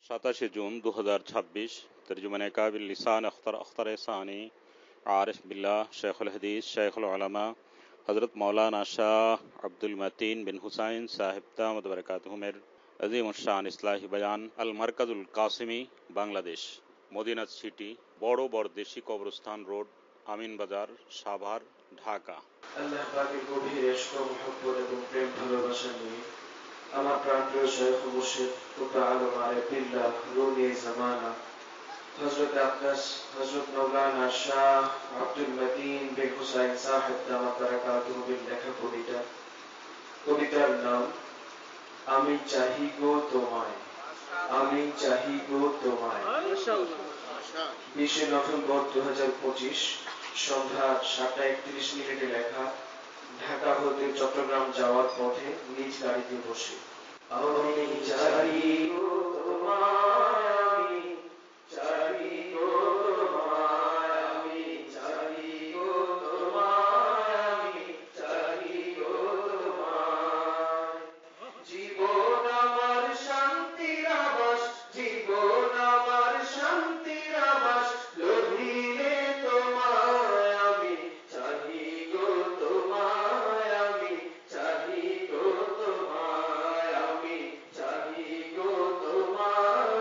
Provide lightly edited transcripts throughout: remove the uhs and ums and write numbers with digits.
27 जून 2026 तर्जुमान काबिल लिसान अख्तर अख्तर सानी आरिफ बिल्ला शेखुल हदीस शेखुल उलमा हज़रत मौलाना शाह अब्दुल मतीन बिन हुसैन साहिब दामद बरकातुहुमेर अजीम शान इस्लाही बयान अल मरकजुल कासिमी बांग्लादेश मदीना सिटी बड़ो बरदेशी कब्रस्तान रोड আমিন বাজার সাভার ঢাকা। আল্লাহ পাকের গভীর ইশক ও মহব্বত এবং প্রেম ভালোবাসা নিয়ে আমার প্রাণপ্রিয় শাইখ ও মুর্শিদ কুদ্দা আলম আরিফ বিল্লাহ রুনি জামানা হযরত আকদাস হযরত মাওলানা শাহ আব্দুল মতিন বিন হুসাইন সাহেব দামাত বারাকাতুহুর লেখা কবিতার নাম আমি চাহি গো তোমায়, আমি চাহি গো তোমায়। 20 নভেম্বর 2025 সন্ধ্যা 7:31 লেখা, ঢাকা হতে চট্টগ্রাম যাওয়ার পথে নিজ গাড়িতে বসে। আমি চাহি গো তোমায়, আমি চাহি গো তোমায়, আমি চাহি গো তোমায়, আমি চাহি গো তোমায়। জীবন আমার শান্তির আবাস, জীবন আমার শান্তির আবাস, লোভিলে তোমায় আমি চাহি গো তোমায়, আমি চাহি গো তোমায়, আমি চাহি গো তোমায়,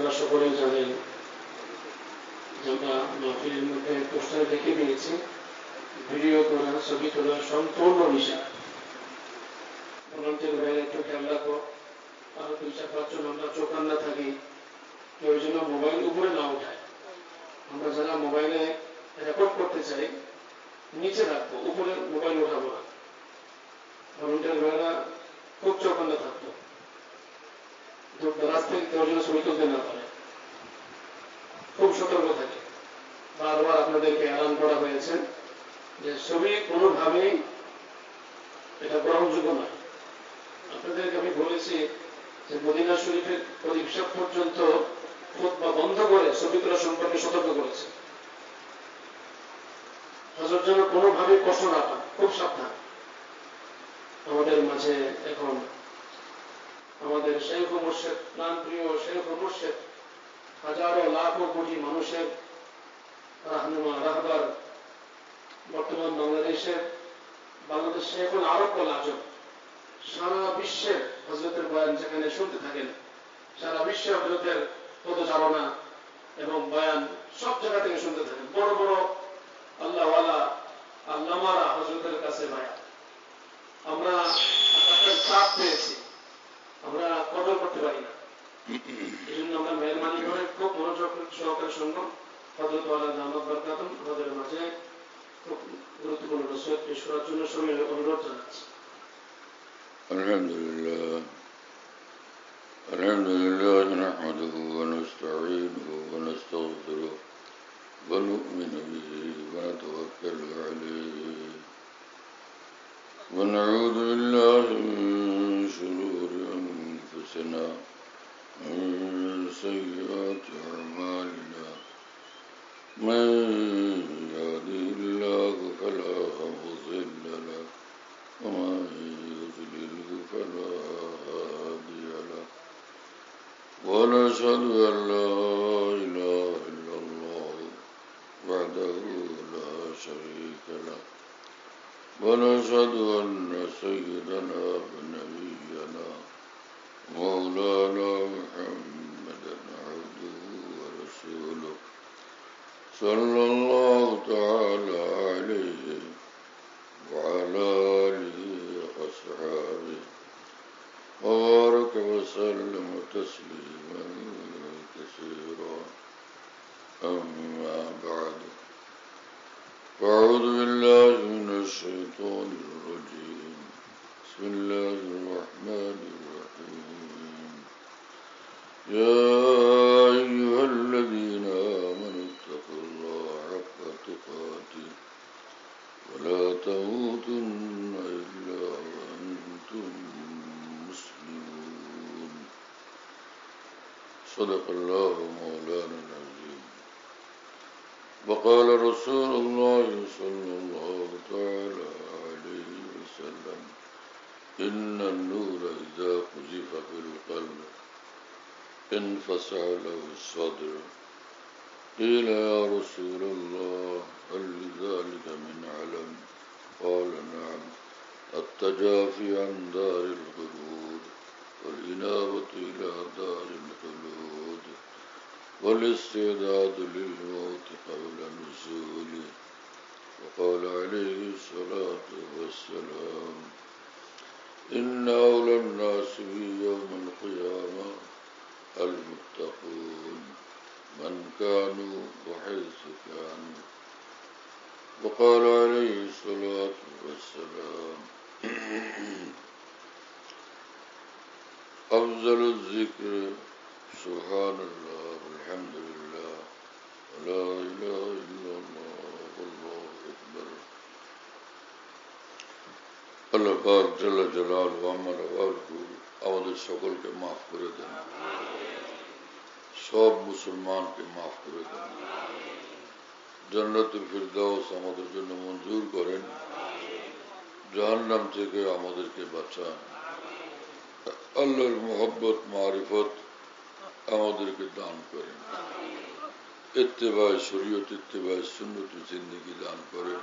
আপনারা সকলেই জানেন যে আমরা মাহফিলের মধ্যে পোস্টারে লিখে দিয়েছি ভিডিও করা ছবি তোলা সম্পূর্ণ নিষেধ। ভলান্টিয়ার ভাইয়ের একটু খেয়াল রাখবো, আরো 2-4-5 জন আমরা চোখান্না থাকি, কেউ যেন মোবাইল উপরে না উঠায়। আমরা যারা মোবাইলে রেকর্ড করতে চাই নিচে রাখবো, উপরে মোবাইল উঠাবো না। ভলান্টিয়ার ভাইয়েরা খুব চোখান্না থাকতো, রাস্তা থেকে কেউ যেন ছবি তুলতে না পারে, খুব সতর্ক থাকে। বারবার আপনাদেরকে এলান করা হয়েছে যে ছবি কোনোভাবেই এটা গ্রহণযোগ্য নয়। আপনাদেরকে আমি বলেছি যে মদিনা শরীফের অধিবেশন পর্যন্ত খুতবা বন্ধ করে ছবি তোলা সম্পর্কে সতর্ক করেছে। হযরত যেন কোনোভাবে কষ্ট না পান, খুব সাবধান। আমাদের মাঝে এখন আমাদের শেখ ও মুর্শিদ, প্রাণপ্রিয় শেখ ও মুর্শিদ, হাজারো লাখো কোটি মানুষের রাহনুমা রাহবার, বর্তমান বাংলাদেশে এখন আরব বলা আজব, সারা বিশ্বের হযরতের বয়ান যেখানে শুনতে থাকেন, সারা বিশ্বে হযরতের পদচারণা এবং বয়ান সব জায়গা থেকে শুনতে থাকেন। বড় বড় আল্লাহওয়ালা আল্লামারা হযরতের কাছে বয়ান। আমরা আপনাদের চাপ পেয়েছি, আমরা কদর করতে পারি না। এই জন্য আমরা মেহরবানি করে খুব মনোযোগ সহকারে শুনবো। হযরত ওয়ালা দামাত বরকাতুম আমাদের মাঝে খুব গুরুত্বপূর্ণ নসিহত পেশ করার জন্য সবাই অনুরোধ জানাচ্ছি। الحمد لله نحمده ونستعينه ونستغفره ونؤمن به ونتوكل عليه ونعوذ بالله من شرور أنفسنا ومن سيئات أعمالنا من يهده الله فلا مضل له ومن يضلله فلا هادي له ونشهد أن لا إله إلا الله وحده لا شريك له ونشهد أن سيدنا ونبينا مولانا محمدا عبده ورسوله صلى الله تعالى عليه وعلى آله وأصحابه وبارك وسلم تسليما كثيرا. أما بعد، فأعوذ بالله من الشيطان الرجيم. بسم الله الرحمن الرحيم. يا أيها الذين آمنوا اتقوا الله حق تقاته ولا تموتن إلا وأنتم مسلمون. صدق الله مولانا العظيم. وقال رسول الله صلى الله تعالى عليه وسلم: إن النور إذا قذف في القلب انفسع له الصدر. قيل يا رسول الله هل لذلك من علم؟ قال نعم: التجافي عن دار الخلود والإنابة إلى دار الخلود والاستعداد للموت قبل نزوله. وقال عليه الصلاة والسلام: إن أولى الناس بي يوم القيامة المتقون من كانوا وحيث كانوا. وقال عليه الصلاة والسلام: أفضل الذكر سبحان الله والحمد لله ولا إله إلا الله والله أكبر. আল্লাহ পাক জাল্লা জালালহু আম্মা ওয়ালহু আমাদের সকলকে মাফ করে দেন, সব মুসলমানকে মাফ করে দেন, জান্নাতুল ফিরদাউস আমাদের জন্য মঞ্জুর করেন, জাহান্নাম থেকে আমাদেরকে বাঁচান, আল্লাহর মুহাব্বত মারিফত আমাদেরকে দান করেন, ইত্তেবায়ে শরীয়ত ইত্তেবায়ে সুন্নত জিন্দেগি দান করেন,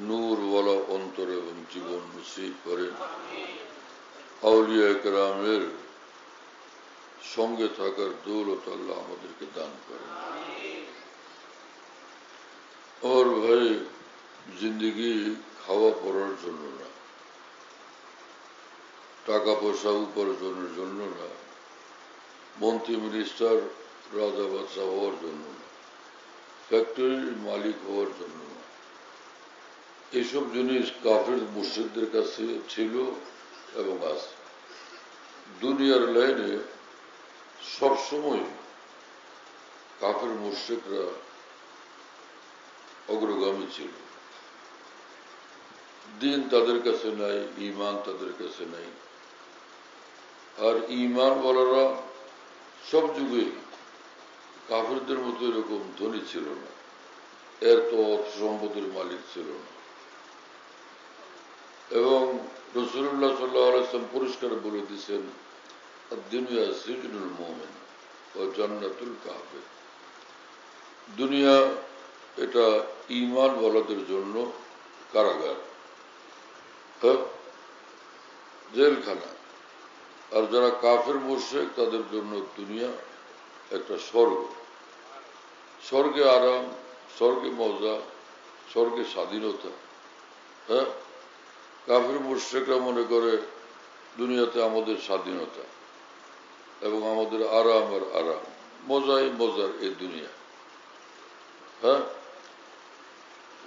নূরওয়ালা অন্তর এবং জীবন নসিব করেন, আউলিয়া কেরামের সঙ্গে থাকার দৌলত আল্লাহ আমাদেরকে দান করেন। और भाई जिंदगी খাওয়া পড়ার জন্য না, টাকা পয়সা উপার্জনের জন্য না, মন্ত্রী মিনিস্টার রাজা বাদশা হওয়ার জন্য না, ফ্যাক্টরির মালিক হওয়ার জন্য না। এইসব জিনিস কাফের মুশরিকদের কাছে ছিল এবং আছে। দুনিয়ার লাইনে সবসময় কাফের মুশরিকরা অগ্রগামী ছিল। দিন তাদের কাছে নাই, ঈমান তাদের কাছে নাই। আর ঈমান ওয়ালারা সব যুগে কাফেরদের মতো এরকম ধনী ছিল না, এর তো সম্পদের মালিক ছিল না। এবং রাসূলুল্লাহ সাল্লাল্লাহু আলাইহি ওয়াসাল্লাম পরিষ্কার বলে দিয়েছেন, দুনিয়া সিজনুল মুমিন ও জান্নাতুল কাফির। দুনিয়া এটা ঈমান ওয়ালাদের জন্য কারাগার, জেলখানা। আর যারা কাফের মুশরিক তাদের জন্য দুনিয়া একটা স্বর্গ। স্বর্গে আরাম, স্বর্গে মজা, স্বর্গে স্বাধীনতা। কাফের মুশরিকরা মনে করে দুনিয়াতে আমাদের স্বাধীনতা এবং আমাদের আরাম আর আরাম, মজাই মজার এই দুনিয়া।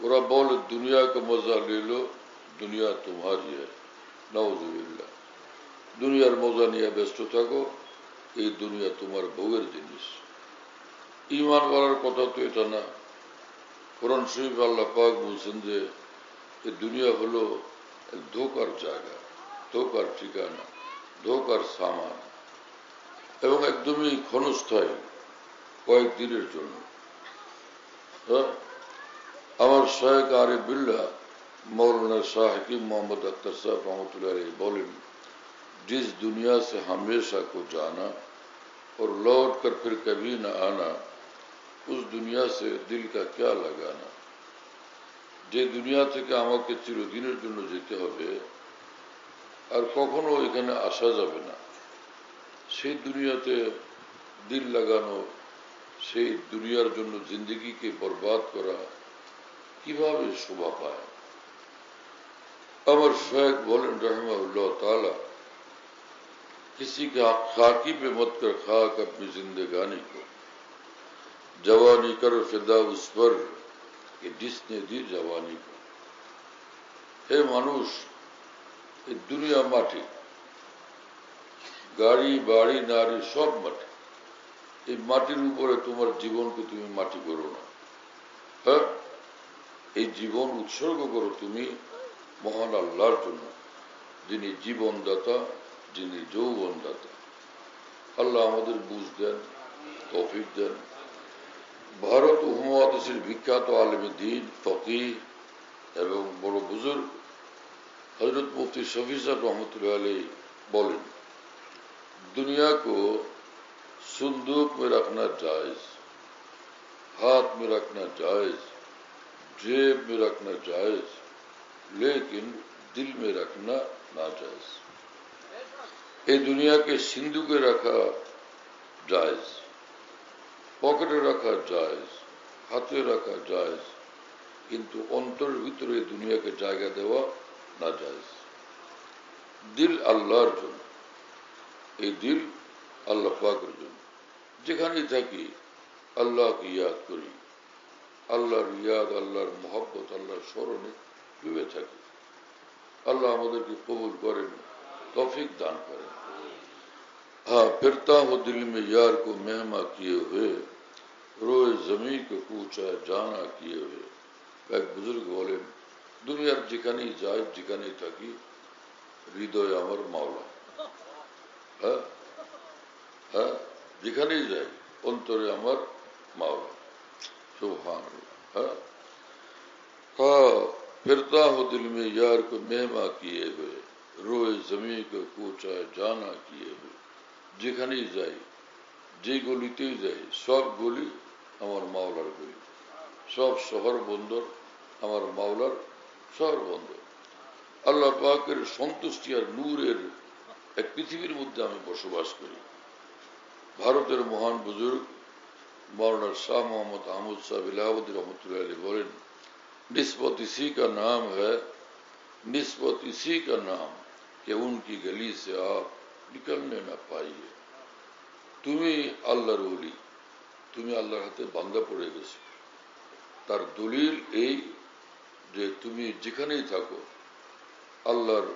ওরা বলে দুনিয়া কা মজা ले लो, দুনিয়া তোমারি है, নাউজুবিল্লাহ। দুনিয়ার মজা নিয়ে ব্যস্ত থাকো, এই দুনিয়া তোমার বউয়ের জিনিস। ঈমান করার কথা তো এটা না। কোরআন শরীফ আল্লাহ পাক বলছেন যে এই দুনিয়া হলো এক ধোকার জায়গা, ধোকার ঠিকানা, ধোকার সামান এবং একদমই ক্ষণস্থায়ী, কয়েকদিনের জন্য। আমার শায়েখ আরিফ বিল্লাহ मौलाना शाह हकीम मोहम्मद अख्तर साहब रहमतुल्लाह अलैह बोलें, जिस दुनिया से हमेशा को जाना और लौट कर फिर कभी न आना, उस दुनिया से दिल का क्या लगाना। যে দুনিয়া থেকে আমাকে চিরদিনের জন্য যেতে হবে আর কখনো এখানে আসা যাবে না, সেই দুনিয়াতে দিল লাগানো, সেই দুনিয়ার জন্য জিন্দেগিকে বরবাদ করা কিভাবে শোভা পায়। अमर शेख बोलें रहमहुल्लाह ताला, किसी के खाकी पे मत कर खाक अपनी जिंदगानी को, जवानी कर फिदा उस पर कि जिसने दी जवानी को। हे मानुष, ये दुनिया माटी, गाड़ी बाड़ी नारी सब माटी। এই মাটির উপরে তোমার জীবনকে তুমি মাটি করো না। এই জীবন উৎসর্গ করো তুমি মহান আল্লাহর জন্য, যিনি জীবনদাতা, যিনি যৌবনদাতা। আল্লাহ আমাদের বুঝ দেন, তৌফিক দেন। ভারত উপমহাদেশের বিখ্যাত আলেমে দ্বীন, ফকিহ এবং বড় বুজুর্গ হযরত মুফতি শফি সাহেব रहमतुल्लाह अलैह बोलें, दुनिया को संदूक में रखना जायज, हाथ में रखना जायज, जेब में रखना जायज, लेकिन दिल में रखना नाजायज। ये दुनिया के सिंदूके रखा जायज, पकेटे रखा जायज, हाथे रखा जायज, किंतु अंतर भीतर दुनिया के जायगा देवा नाजायज। दिल আল্লাহর জন্য, এই দিল আল্লাহ পাকের জন্য। যেখানেই থাকি আল্লাহকে ইয়াদ করি, আল্লাহর ইয়াদ, আল্লাহর মোহব্বত, আল্লাহর স্মরণে ডুবে থাকি। अल्लाह আমাদেরকে কবুল করেন, तौफीक दान करें। हाँ, फिरता हो दिल में यार को मेहमा किए हुए, रोए जमी को पूछा जाना किए हुए। एक बुजुर्ग बोलें, दुनियार যেখানেই যাই, যেখানেই থাকি, হৃদয় আমার মাওলা। হ্যাঁ হ্যাঁ, যেখানেই যাই অন্তরে আমার মাওলা। সুবহানাল্লাহ। হ্যাঁ हाँ, फिरता हो दिल में यार को मेहमा किए हुए, रोए जमी को पूछा जाना किए हुए। যেখানেই যাই, যে গলিতেই যাই, সব গলি আমার মাওলার গলি, সব শহর বন্দর আমার মাওলার শহর বন্দর। আল্লাহ পাকের সন্তুষ্টি আর নূরের এক পৃথিবীর মধ্যে আমি বসবাস করি। ভারতের মহান বুজুর্গ मौलाना शाह मोहम्मद अहमद साहब इलाहाबादी रहमतुल्लाह अलैह बोले निस्बत इसी का नाम है निस्बत इसी का नाम कि उनकी गली से आप निकलने ना पाइए তুমি আল্লাহর ওলি তুমি আল্লাহর হাতে বান্দা পড়ে গেছো তার দলিল এই যে তুমি যেখানেই থাকো আল্লাহর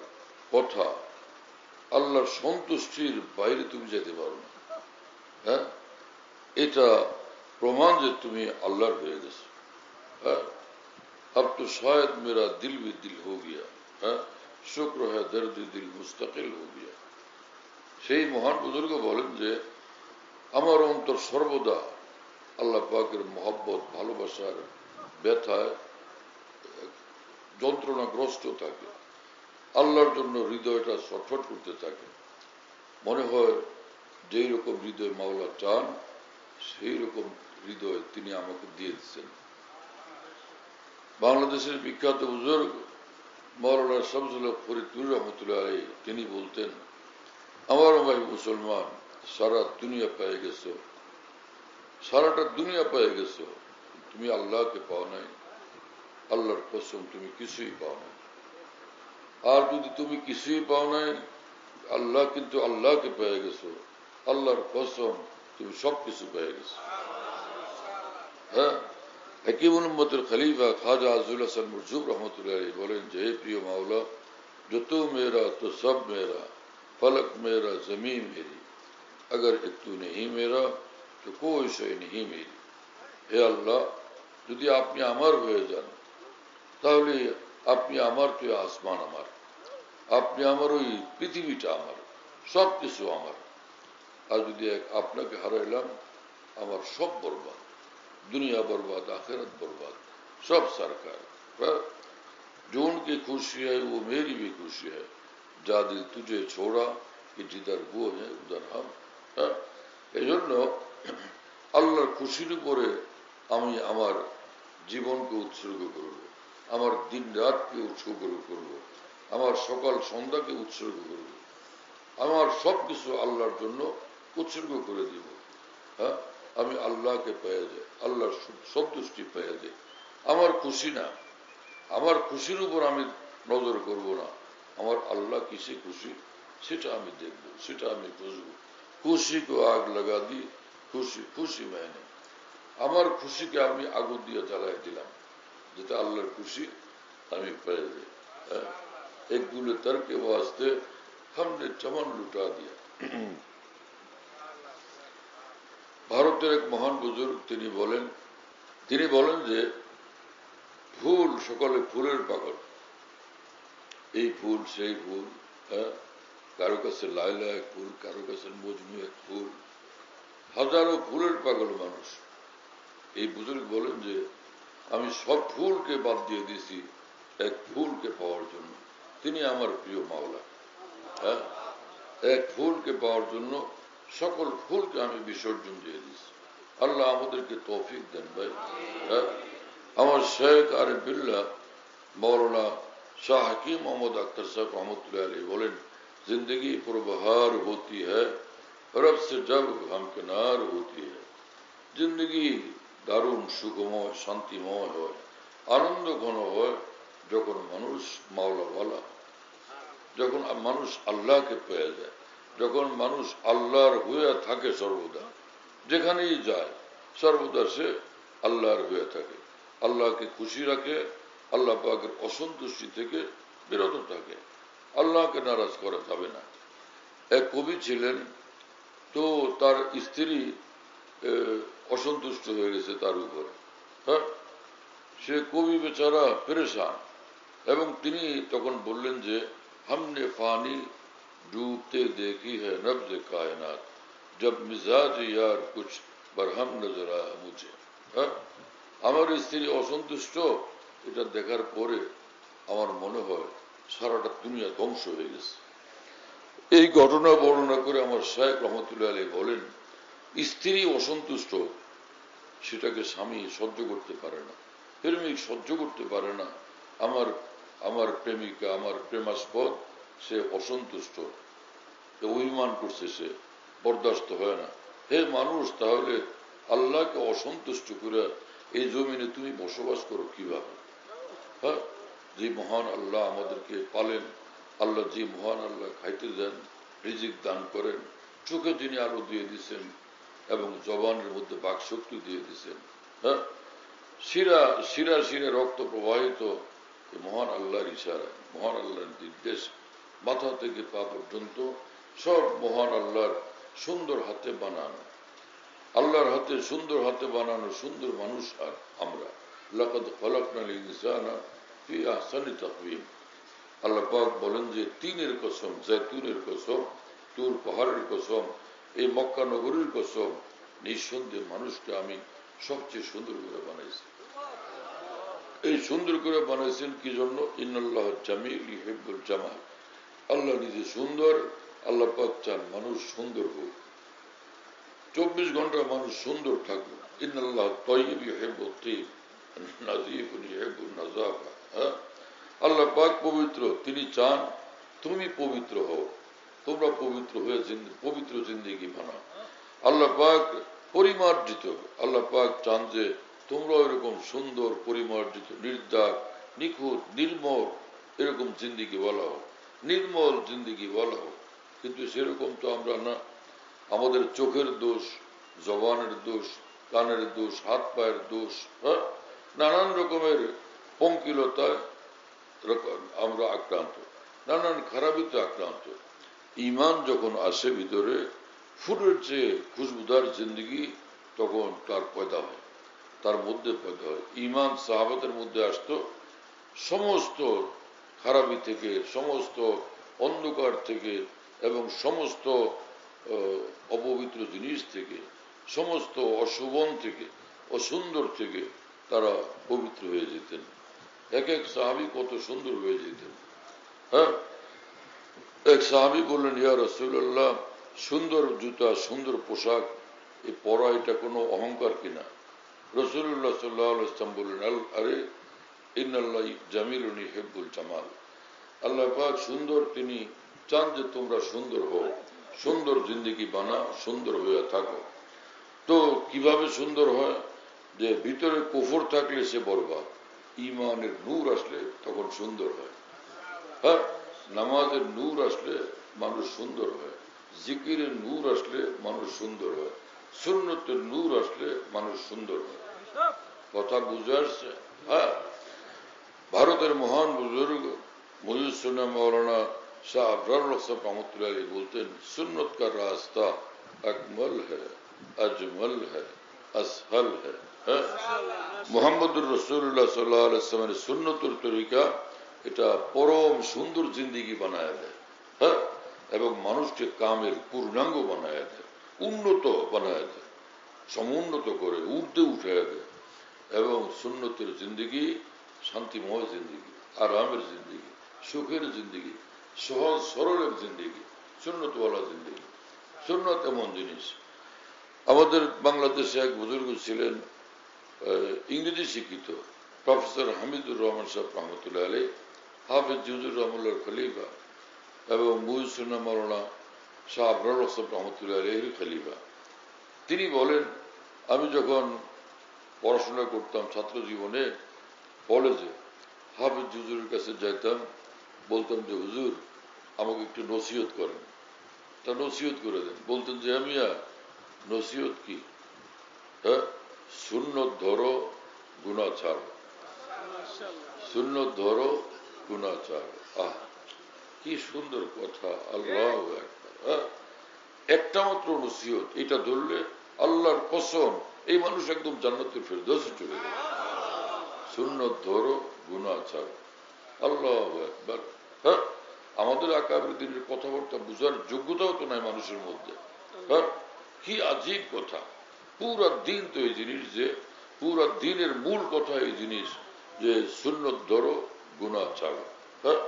কথা আল্লাহর সন্তুষ্টির বাইরে তুমি যেতে পারো না হ্যাঁ এটা प्रमाण जे तुम्हें अल्लाह हो गए अब तो शायद मेरा दिल भी दिल हो गया है शुक्र है दर्द दिल मुस्तकिल हो गया সেই মহান বুজুর্গ বলেন যে আমার অন্তর সর্বদা আল্লাহ পাকের মহব্বত ভালোবাসার ব্যথায় যন্ত্রণাগ্রস্ত থাকে আল্লাহর জন্য হৃদয়টা ছটফট করতে থাকে মনে হয় যেই রকম হৃদয় মাওলা চান সেই রকম হৃদয় তিনি আমাকে দিয়ে দিচ্ছেন বাংলাদেশের বিখ্যাত বুজুর্গ মৌলানা শামসুল হক ফরিদপুর রহমতুল্লাহ আলাইহি তিনি বলতেন আমার ভাই মুসলমান সারা দুনিয়া পেয়ে গেছো সারাটা দুনিয়া পেয়ে গেছো তুমি আল্লাহকে পাও নাই আল্লাহর কসম তুমি কিছুই পাও নাই আর যদি তুমি কিছুই পাও নাই আল্লাহ কিন্তু আল্লাহকে পেয়ে গেছো আল্লাহর কসম তুমি সবকিছু পেয়ে গেছো হ্যাঁ हकीमुल उम्मतुल खलीफा ख्वाजा अज़ुल हसन मुर्जूब रहमतुल्लाह अलैह बोले जे प्रिय मौला जो तू मेरा तो सब मेरा फलक मेरा जमीन मेरी अगर एक तू नहीं मेरा तो कोई शय नहीं मेरी हे अल्लाह যদি আপনি আমার হয়ে যান তাহলে আপনি আমার তো আসমান আমার আপনি আমার ওই পৃথিবীটা আমার সবকিছু আমার আর যদি আপনাকে হারাইলাম আমার সব বরবাদ दुनिया बर्बाद आखिरत बर्बाद सब सरकार जो उनकी खुशी है वो मेरी भी खुशी है जा दिल तुझे छोड़ा कि जिधर वो है उधर हम এই জন্য আল্লাহর খুশির উপরে আমি আমার জীবনকে উৎসর্গ করব আমার দিন রাতকে উৎসর্গ করব আমার সকাল সন্ধ্যাকে উৎসর্গ করব আমার সবকিছু আল্লাহর জন্য উৎসর্গ করে দিব হ্যাঁ আমি আল্লাহকে পেয়ে যাই আল্লাহর সন্তুষ্টি পেয়ে যাই আমার খুশি না আমার খুশির উপর আমি নজর করব না আমার আল্লাহ কিসে খুশি সেটা আমি দেখব সেটা আমি বুঝব খুশি কো আগ লাগা দি খুশি খুশি मैंने আমার খুশিকে আমি আগুন দিয়ে জ্বালাই দিলাম যেটা আল্লাহর খুশি আমি পেয়ে যাই एक दूल्हे तर के वास्ते हमने चमन लुटा दिया ভারতের এক মহান বুজুর্গ তিনি বলেন যে ফুল সকলে ফুলের পাগল এই ফুল সেই ফুল কারো কাছে লাইলা এক ফুল কারো কাছে মজনু এক ফুল হাজারো ফুলের পাগল মানুষ এই বুজুর্গ বলেন যে আমি সব ফুলকে বাদ দিয়ে দিয়েছি এক ফুলকে পাওয়ার জন্য তিনি আমার প্রিয় মাওলা এক ফুলকে পাওয়ার জন্য সকল ফুলকে আমি বিসর্জন দিয়ে দিয়েছি আল্লাহ আমাদেরকে তৌফিক দেন ভাই আমার শেখ আরিফ বিল্লাহ मौलाना शाह हकीम मोहम्मद अख्तर साहब रहमतुल्लाह अलैह बोलें जिंदगी पुरबहार होती है रब से जब हमकिनार होती है जिंदगी दारुण सुखमय शांतिमय হয় আনন্দ ঘন হয় যখন মানুষ মাওলাওয়ালা যখন মানুষ আল্লাহকে পেয়ে যায় যখন মানুষ আল্লাহর হয়ে থাকে সর্বদা যেখানেই যায় সর্বদা সে আল্লাহর হয়ে থাকে আল্লাহকে খুশি রাখে আল্লাহ পাকের অসন্তুষ্টি থেকে বিরত থাকে আল্লাহকে নারাজ করা যাবে না এক কবি ছিলেন তো তার স্ত্রী অসন্তুষ্ট হয়ে গেছে তার উপরে হ্যাঁ সে কবি বেচারা পেরেশান এবং তিনি তখন বললেন যে हमने फानी डूबते देखी है नब्ज कायनात जब मिजाज यार कुछ बरहम नजर आया मुझे আমার স্ত্রী অসন্তুষ্ট এটা দেখার পরে আমার মনে হয় সারাটা দুনিয়া ধ্বংস হয়ে গেছে এই ঘটনা বর্ণনা করে আমার শেখ রহমতুল্লাহ আলাইহি বলেন স্ত্রী অসন্তুষ্ট সেটাকে স্বামী সহ্য করতে পারে না প্রেমিক সহ্য করতে পারে না আমার প্রেমিকা আমার প্রেমাস্পদ সে অসন্তুষ্ট অভিমান করছে সে বরদাস্ত হয় না হে মানুষ, তাহলে আল্লাহকে অসন্তুষ্ট করে এই জমিনে তুমি বসবাস করো কিভাবে? হ্যাঁ, যে মহান আল্লাহ আমাদেরকে পালেন, আল্লাহ যে মহান আল্লাহ খাইতে দেন, রিজিক দান করেন, চোখে যিনি আলো দিয়ে দিচ্ছেন এবং জবানের মধ্যে বাকশক্তি দিয়ে দিচ্ছেন, হ্যাঁ, শিরা শিরা শিরে রক্ত প্রবাহিত মহান আল্লাহর ইশারায়, মহান আল্লাহর নির্দেশ, মাথা থেকে পা পর্যন্ত সব মহান আল্লাহর সুন্দর হাতে বানানো, আল্লাহর হাতে সুন্দর হাতে বানানো সুন্দর মানুষ। আর আমরা লাকাদ খালাকনাল ইনসানা ফি আহসানি তাকওয়িম। আল্লাহ পাক বলেন যে তিনের কসম, জৈতুনের কসম, তুর পাহাড়ের কসম, এই মক্কা নগরীর কসম, নিঃসন্দেহে মানুষকে আমি সবচেয়ে সুন্দর করে বানাইছি। এই সুন্দর করে বানাইছেন কি জন্য? ইন্নাল্লাহ জামিল ইউহিব্বুল জামাল। আল্লাহ নিজে সুন্দর, আল্লাহ পাক চান মানুষ সুন্দর হোক, 24 ঘন্টা মানুষ সুন্দর থাকবে। ইন্নাল্লাহ তাইয়্যিব ইউহিব্বুত তাইয়্যিব নাযীফুন ইউহিব্বুন নাযাফা। আল্লাহ পাক পবিত্র, তিনি চান তুমি পবিত্র হও, তোমরা পবিত্র হয়ে পবিত্র জিন্দেগি বানাও। আল্লাহ পাক পরিমার্জিত, আল্লাহ পাক চান যে তোমরা এরকম সুন্দর পরিমার্জিত, নির্দাগ, নিখুঁত, নির্মল এরকম জিন্দেগি বলা হোক, নির্মল জিন্দেগি বলা হোক। কিন্তু সেরকম তো আমরা না। আমাদের চোখের দোষ, জবানের দোষ, কানের দোষ, হাত পায়ের দোষ, হ্যাঁ, নানান রকমের পঙ্কিলতায় আমরা আক্রান্ত, নানান খারাপিতে আক্রান্ত। ইমান যখন আসে ভিতরে, ফুলের চেয়ে খুশবুদার জিন্দগি তখন তার পয়দা হয়, তার মধ্যে পয়দা হয়। ইমান সাহাবাতের মধ্যে আসতো সমস্ত খারাপি থেকে, সমস্ত অন্ধকার থেকে এবং সমস্ত অপবিত্র জিনিস থেকে, সমস্ত অশোভন থেকে, অসুন্দর থেকে তারা পবিত্র হয়ে যেতেন। এক এক সাহাবী কত সুন্দর হয়ে যেতেন। হ্যাঁ, এক সাহাবী বললেন, ইয়া রাসূলুল্লাহ, সুন্দর জুতা, সুন্দর পোশাক এই পরা এটা কোনো অহংকার কিনা? রাসূলুল্লাহ সাল্লাল্লাহু আলাইহি ওয়াসাল্লাম বললেন, আরে ইন্নাল্লাহ জামিলুন ইউহিব্বুল জামাল। আল্লাহ পাক সুন্দর, তিনি চান যে তোমরা সুন্দর হও, সুন্দর জিন্দেগি বানাও, সুন্দর হয়ে থাকো। তো কিভাবে সুন্দর হয়? যে ভিতরে কুফর থাকলে সে বরবাদ, ইমানের নূর আসলে তখন সুন্দর হয়। হ্যাঁ, নামাজের নূর আসলে মানুষ সুন্দর হয়, জিকিরের নূর আসলে মানুষ সুন্দর হয়, সুন্নতের নূর আসলে মানুষ সুন্দর হয়। কথা বুঝে আসছে? হ্যাঁ, ভারতের মহান বুজুর্গ মুইজুস-সুন্নাহ মৌলানা শাহ আবরার সাহেব রহমতুল্লাহ আলাইহি বলতেন, সুন্নত কা রাস্তা আকমল হ্যায়, আজমল হ্যায়, আসহল হ্যায়। মুহাম্মদুর রাসূলুল্লাহ সাল্লাল্লাহু আলাইহি ওয়াসাল্লামের সুন্নতের তরিকা এটা পরম সুন্দর জিন্দেগি বানায় দেয়। হ্যাঁ, এবং মানুষকে কামের পূর্ণাঙ্গ বানায় দেয়, উন্নত বানায় দেয়, সমুন্নত করে ঊর্ধ্বে উঠে দেয়। এবং সুন্নতের জিন্দেগি শান্তিময় জিন্দেগি, আরামের জিন্দেগি, সুখের জিন্দেগি, সহজ সরলের জিন্দেগি, সুন্নতওয়ালা জিন্দেগি। সুন্নত এমন জিনিস। আমাদের বাংলাদেশে এক বুজুর্গ ছিলেন, ইংরেজি শিক্ষিত, প্রফেসর হামিদুর রহমান সাহেব রহমতুল্লাহ আলাইহি, হাফেজ জিউজুর রহমানুল্লাহর খলিফা এবং মুইজুস-সুন্নাহ মৌলানা শাহ আবরার সাহেব রহমতুল্লাহ আলাইহির খলিফা। তিনি বলেন, আমি যখন পড়াশোনা করতাম ছাত্র জীবনে কলেজে, হাফেজ হুজুরের কাছে যাইতাম, বলতাম যে হুজুর আমাকে একটু নসিহত করেন, তা নসিহত করে দেন। বলতেন যে মিয়া নসিহত কি? হ্যাঁ, সুন্নত ধরো, গুনাহ ছাড়ো, সুন্নত ধরো, গুনাহ ছাড়ো। আহ, কি সুন্দর কথা! আল্লাহু আকবার। একটা মাত্র নসিহত, এটা ধরলে আল্লাহর কসম এই মানুষ একদম জান্নাতুল ফেরদৌসে চলে যাবে। সুন্নত ধরো, গুনাহ ছাড়ো। আল্লাহু আকবার। হ্যাঁ, আমাদের আকাবের দিনের কথাবার্তা বুঝার যোগ্যতাও তো নাই মানুষের মধ্যে। হ্যাঁ, কি আজীব কথা! পুরা দিন তো এই জিনিস, যে পুরা দিনের মূল কথা এই জিনিস যে সুন্নত ধরো, গুনাহ ছাড়ো। হ্যাঁ,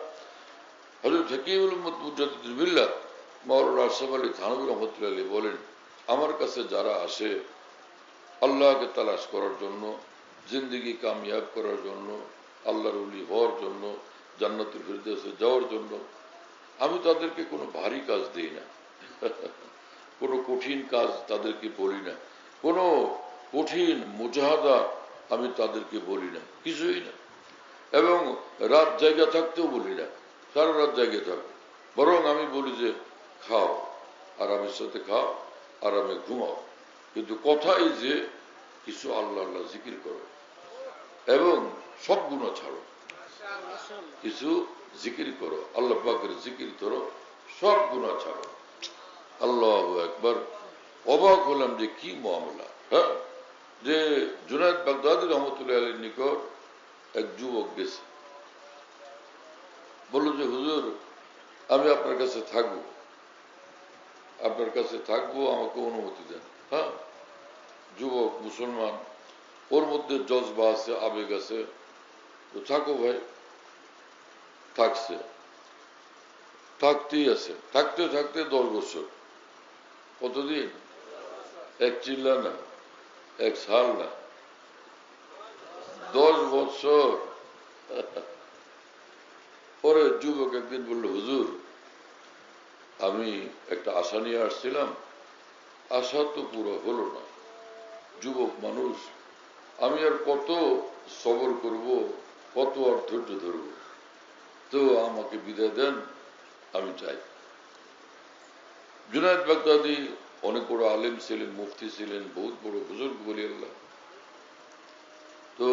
হযরত হাকিমুল উম্মত মুজাদ্দিদুল মিল্লাত মাওলানা আশরাফ আলী থানভী রহমতুল্লাহ আলাইহি বলেন, আমার কাছে যারা আসে আল্লাহকে তালাশ করার জন্য, জিন্দেগি কামিয়াব করার জন্য, আল্লাহর ওলি হওয়ার জন্য, জান্নাতুল ফেরদৌসে যাওয়ার জন্য, আমি তাদেরকে কোনো ভারী কাজ দিই না। কোনো কঠিন কাজ তাদেরকে বলি না, কোনো কঠিন মুজাহাদা আমি তাদেরকে বলি না, কিছুই না। এবং রাত জায়গা থাকতেও বলি না, সারা রাত জায়গা থাকো, বরং আমি বলি যে খাও, আরামের সাথে খাও, আরামে ঘুমাও, কিন্তু কথাই যে কিছু আল্লাহ আল্লাহ জিকির করো এবং সব গুনাহ ছাড়ো, কিছু জিকির করো, আল্লাহ পাকের জিকির করো, সব গুনাহ ছাড়ো। আল্লাহু আকবার। অবাক হলাম যে কি মামলা। হ্যাঁ, যে জুনায়েদ বাগদাদী রহমতুল্লাহ আলাইহির নিকট এক যুবক গেছে, বলল যে হুজুর আমি আপনার কাছে থাকবো, আপনার কাছে থাকবো, আমাকে অনুমতি দেন। হ্যাঁ, যুবক মুসলমান, ওর মধ্যে জজবা আছে, আবেগ আছে, তো থাকো ভাই। থাকছে, থাকতেই আছে, থাকতে থাকতে 10 বছর। কতদিন? এক চিল্লা না, এক সাল না, 10 বছর। পরে যুবক একদিন বলল হুজুর আমি একটা আশা নিয়ে আসছিলাম, আশা তো পুরো হলো না। যুবক মানুষ, আমি আর কত সবর করব, কত আর ধৈর্য ধরব, তো আমাকে বিদায় দেন, আমি চাই। জুনায়েদ বাগদাদী অনেক বড় আলেম ছিলেন, মুফতি ছিলেন, বহুত বড় বুজুর্গ বলি আল্লাহ। তো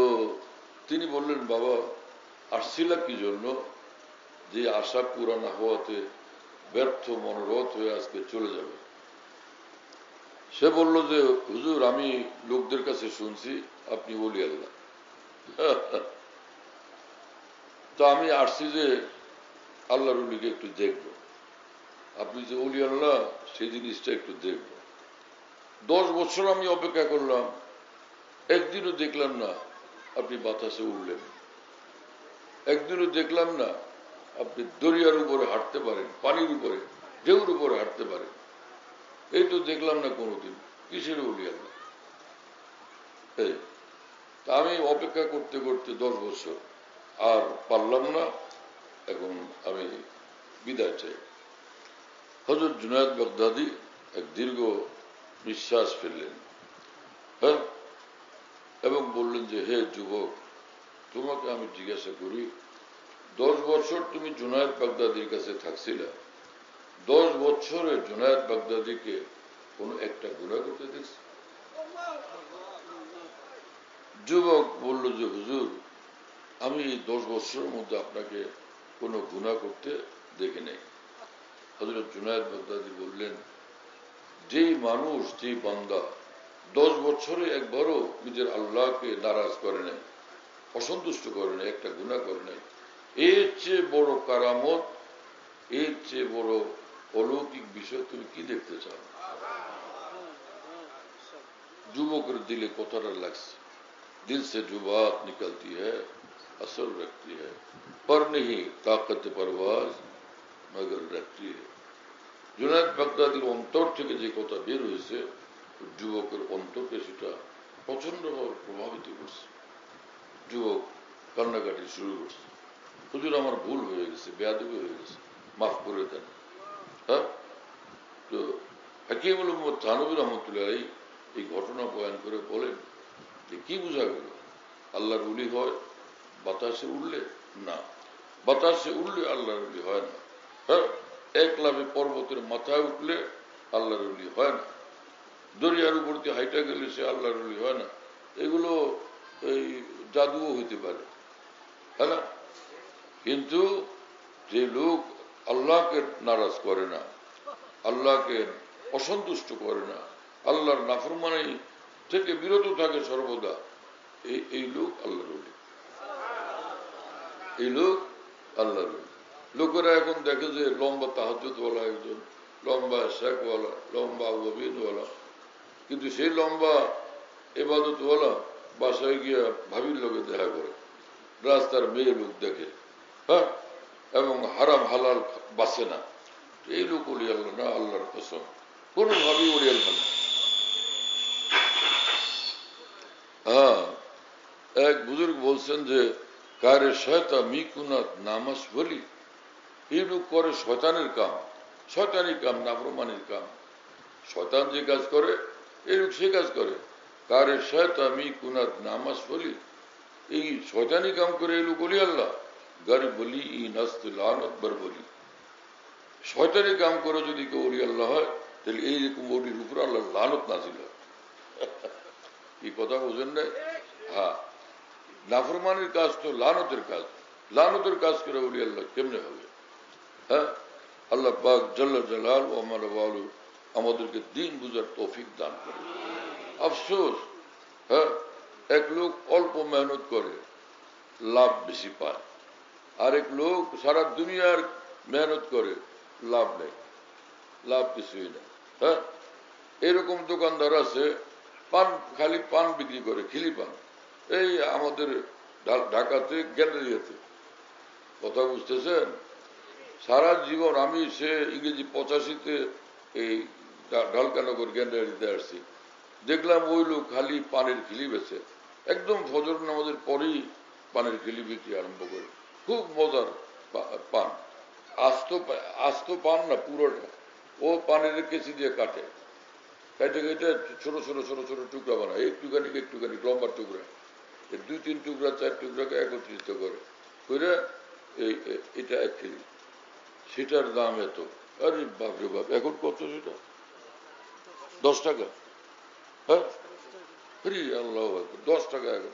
তিনি বললেন বাবা আসছিলা কি জন্য, যে আশা পুরা না হওয়াতে ব্যর্থ মনোরথ হয়ে আজকে চলে যাবে। সে বলল যে হুজুর আমি লোকদের কাছে শুনছি আপনি বলি আল্লাহ, তো আমি আসছি যে আল্লাহর ওলিকে একটু দেখব, আপনি যে ওলি আল্লাহ সেই জিনিসটা একটু দেখব। 10 বছর আমি অপেক্ষা করলাম, একদিনও দেখলাম না আপনি বাতাসে উঠলেন, একদিনও দেখলাম না আপনি দরিয়ার উপরে হাঁটতে পারেন, পানির উপরে ঢেউর উপরে হাঁটতে পারেন, এই তো দেখলাম না কোনোদিন। কিসের ওলি আল্লাহ? এই তা আমি অপেক্ষা করতে করতে 10 বছর আর পারলাম না, এখন আমি বিদায় চাই। হযরত জুনায়েদ বাগদাদী এক দীর্ঘ নিঃশ্বাস ফেললেন, হ্যাঁ, এবং বললেন যে হে যুবক, তোমাকে আমি জিজ্ঞাসা করি 10 বছর তুমি জুনায়েদ বাগদাদীর কাছে থাকছিলে, 10 বছরে জুনায়েদ বাগদাদীকে কোনো একটা গুনাহ করতে দেখছি? যুবক বলল যে হুজুর আমি 10 বছরের মধ্যে আপনাকে কোনো গুনাহ করতে দেখি নাই। হযরত জুনায়েদ বাগদাদী বললেন যেই মানুষ, যেই বান্দা 10 বছরে একবারও নিজের আল্লাহকে নারাজ করে নাই, অসন্তুষ্ট করে নাই, একটা গুনাহ করে নাই, এর চেয়ে বড় কারামত, এর চেয়ে বড় অলৌকিক বিষয় তুমি কি দেখতে চাও? যুবকের দিলে কথাটা লাগছে, दिल से जो बात निकलती है असर रखती है, पर नहीं ताकत परवाज मगर रखती है। জুনায়েদ বাগদাদীর অন্তর থেকে যে কথা বের হয়েছে, যুবকের অন্তরকে সেটা প্রচন্ডভাবে প্রভাবিত করছে। যুবক কান্নাকাটি শুরু করছে, হুজুর আমার ভুল হয়ে গেছে, বেয়াদবি হয়ে গেছে, মাফ করে দেন। হ্যাঁ, তো হাকিমুল উম্মত থানভী রহমতুল্লাহ এই ঘটনা বয়ান করে বলেন যে কি বোঝা গেল? আল্লাহর ওলি হয় বাতাসে উঠলে? না, বাতাসে উঠলে আল্লাহর ওলি হয় না। হ্যাঁ, একলাভে পর্বতের মাথায় উঠলে আল্লাহর ওলি হয় না, দরিয়ার উপর দিয়ে হাইটা গেলে সে আল্লাহর ওলি হয় না। এগুলো এই জাদুও হইতে পারে, হ্যাঁ না? কিন্তু যে লোক আল্লাহকে নারাজ করে না, আল্লাহকে অসন্তুষ্ট করে না, আল্লাহর নাফরমানি থেকে বিরত থাকে সর্বদা, এই লোক আল্লাহর ওলি, এই লোক আল্লাহর ওলি। লোকেরা এখন দেখে যে লম্বা তাহাজ্জুদওয়ালা একজন, লম্বা শেখওয়ালা, লম্বা ওয়াবিনওয়ালা, কিন্তু সেই লম্বা ইবাদতওয়ালা বাসায় গিয়া ভাবির লোকে দেখা করে, রাস্তার মেয়ে লোক দেখে, হ্যাঁ, এবং হারাম হালাল বাঁচে না। এই লোক ওলি আল্লাহ না, আল্লাহর কসম কোনোভাবেই ওলি আল্লাহ না। হ্যাঁ, এক বুজুর্গ বলছেন যে কারে শয়তা মিকুনাত নামাস বলি, এই লোক করে শয়তানের কাম, শয়তানি কাম, নাফরমানির কাম। শয়তান যে কাজ করে এরকম সে কাজ করে। কারে শয়তানি কুনাত নামাজ পড়ি এই শয়তানি কাম করে এলু বলি আল্লাহ গার বলি ই নাস্ত লানত বার বলি। শয়তানি কাম করে যদি কেউ ওলি আল্লাহ হয় তাহলে এইরকম ওলির উপর আল্লাহ লানত নাজিল হয়। এই কথা বুঝেন না? হ্যাঁ, নাফরমানের কাজ তো লানতের কাজ, লানতের কাজ করে ওলি আল্লাহ কেমনে হবে? হ্যাঁ, আল্লাহ পাক জাল্লা জালাল ও আমার ওয়ালু আমাদেরকে দিন বুঝার তৌফিক দান করে। আফসোস, হ্যাঁ, এক লোক অল্প মেহনত করে লাভ বেশি পায়, আরেক লোক সারা দুনিয়ার মেহনত করে লাভ নেই, লাভ কিছুই নেই। হ্যাঁ, এরকম দোকানদার আছে পান, খালি পান বিক্রি করে, খিলি পান, এই আমাদের ঢাকাতে গ্যালারিয়াতে। কথা বুঝতেছেন? সারা জীবন আমি সে ইংরেজি 85-তে এই ঢালকানগর গ্যালারিতে আসছি, দেখলাম ওই লোক খালি পানের খিলি বেছে, একদম ফজর নামাজের পরেই পানের খিলি বিক্রি আরম্ভ করে। খুব মজার পান, আস্ত পান না পুরোটা, ও পানের কেসি দিয়ে কাটে, কেটে কেটে ছোট ছোট ছোট ছোট টুকরা বানায়, একটুখানি একটুখানি লম্বার টুকরা, 2-3 টুকরা 4 টুকরাকে একত্রিত করে এটা 1 কেজি। সেটার দাম এত, আরে বাপরে বাপ, এখন কত সেটা? 10 টাকা। হ্যাঁ, আল্লাহ 10 টাকা এখন।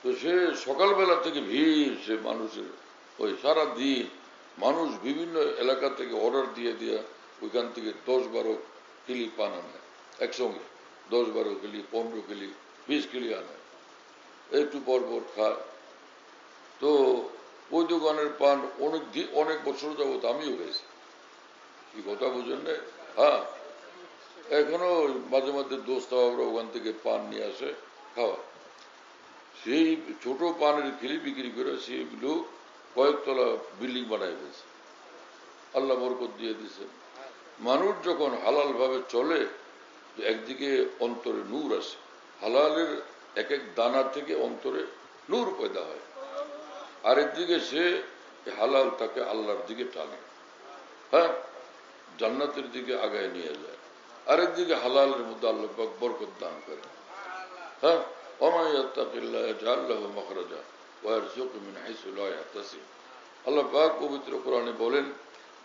তো সে সকালবেলা থেকে ভিড়, সে মানুষের ওই সারা দিন মানুষ বিভিন্ন এলাকা থেকে অর্ডার দিয়ে দিয়া ওইখান থেকে 10-12 কিলি পান আনায় একসঙ্গে, 10-12 কিলি, 15 কিলি, 20 কিলি আনায়, একটু পর পর খায়। তো ওই দোকানের পান অনেক বছর যাবত আমিও গেছি। কি কথা বুঝেন না? হ্যাঁ, এখনো মাঝে মাঝে দোস্ত আমরা ওখান থেকে পান নিয়ে আসে খাওয়া। সেই ছোট পানের খিলি বিক্রি করে সেগুলো কয়েকতলা বিল্ডিং বানায় ফেলছে, আল্লাহ বরকত দিয়ে দিয়েছেন। মানুষ যখন হালাল ভাবে চলে, একদিকে অন্তরে নূর আসে, হালালের এক এক দানা থেকে অন্তরে নূর পয়দা হয়, আরেকদিকে সে হালাল তাকে আল্লাহর দিকে টানে, হ্যাঁ, জান্নাতের দিকে আগায় নিয়ে যায়। আরেকদিকে হালালের মধ্যে আল্লাহ পাক বরকত দান করে। হ্যাঁ, আল্লাহ পাক পবিত্র কোরআনে বলেন,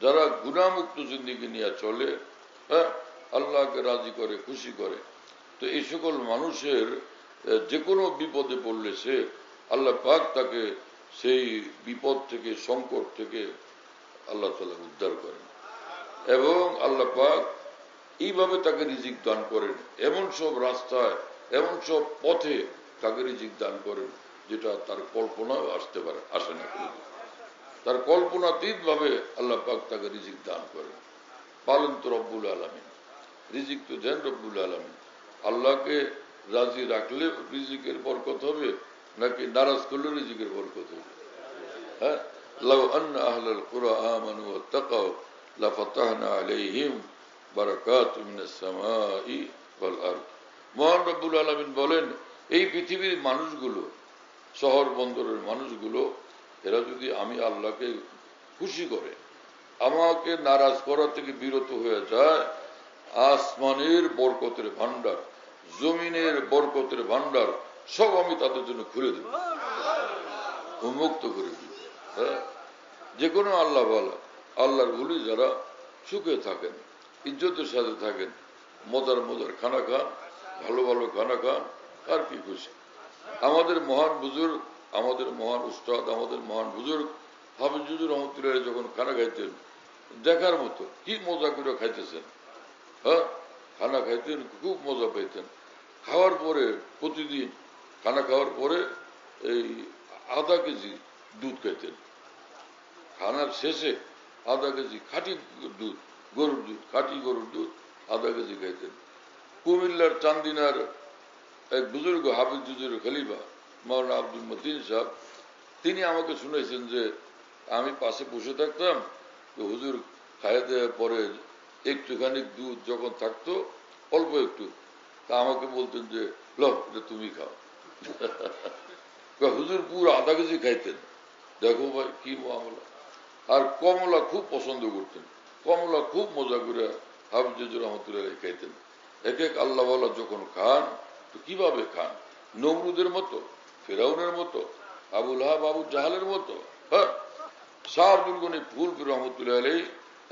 যারা গুনাহমুক্ত জিন্দেগি নিয়ে চলে, হ্যাঁ, আল্লাহকে রাজি করে, খুশি করে, তো এই সকল মানুষের যে কোনো বিপদে পড়লে সে আল্লাহ পাক তাকে সেই বিপদ থেকে, সংকট থেকে আল্লাহ তাআলা উদ্ধার করেন, এবং আল্লাহ পাক এইভাবে তাকে রিজিক দান করেন। এমন সব রাস্তায়, এমন সব পথে তাকে রিজিক দান করেন যেটা তার কল্পনাও আসে না। তার কল্পনাতীত ভাবে আল্লাহ পাক তাকে রিজিক দান করেন। পালন তো রব্বুল আলামিন, রিজিক তো দেন রব্বুল আলামিন। আল্লাহকে রাজি রাখলে রিজিকের বরকত হবে, নাকি নারাজ করলে রিজিকের বরকত হবে? হ্যাঁ, লাউ আন্না আহলাল কুরা আমানু ওয়াত্তাকাউ লাফাতাহনা আলাইহিম বারাকাতুম মিনাস সামাই ওয়াল আরদ। মহান রব্বুল আলামিন বলেন, এই পৃথিবীর মানুষগুলো, শহর বন্দরের মানুষগুলো, এরা যদি আমি আল্লাহকে খুশি করে, আমাকে নারাজ করা থেকে বিরত হয়ে যায়, আসমানের বরকতের ভান্ডার, জমিনের বরকতের ভান্ডার সব আমি তাদের জন্য খুলে দেব, উন্মুক্ত করে দিব। হ্যাঁ, যে কোনো আল্লাহ বলা, আল্লাহর ওলি যারা সুখে থাকেন, ইজ্জতের সাথে থাকেন, মজার মজার খানা খান, ভালো ভালো খানা খান, আর কি খুশি। আমাদের মহান বুজুর্গ, আমাদের মহান উস্তাদ, আমাদের মহান বুজুর্গ হাফিজ হুজুর রহমতুল্লাহ যখন খানা খাইতেন, দেখার মতো কি মজা করে খাইতেছেন। হ্যাঁ, খানা খাইতেন, খুব মজা পাইতেন। খাওয়ার পরে প্রতিদিন খানা খাওয়ার পরে এই আধা কেজি দুধ খাইতেন। খানার শেষে আধা কেজি খাঁটি দুধ, গরুর দুধ, খাঁটি গরুর দুধ আধা কেজি খাইতেন। কুমিল্লার চান্দিনার এক বুজুর্গ হাফিজ হুজুরের খলিফা মাওলানা আব্দুল মতিন সাহেব, তিনি আমাকে শুনেছেন যে আমি পাশে বসে থাকতাম, তো হুজুর খাইয়ে দেওয়ার পরে একটুখানি দুধ যখন থাকতো, অল্প একটু, তা আমাকে বলতেন যে ল এটা তুমি খাও। হুজুর পুরো আধা কেজি খাইতেন। দেখো ভাই কি মামলা। আর কমলা খুব পছন্দ করতেন, কমলা খুব মজা করে হাফিজ রহমতুল্লাহ খাইতেন। এক এক আল্লাহওয়ালা যখন খান তো কিভাবে খান? নমরুদের মতো, ফেরাউনের মতো, আবুল হাব আবু জাহালের মতো। হ্যাঁ, শাহ আব্দুল গনি ফুলপুর রহমতুল্লাহ আলাই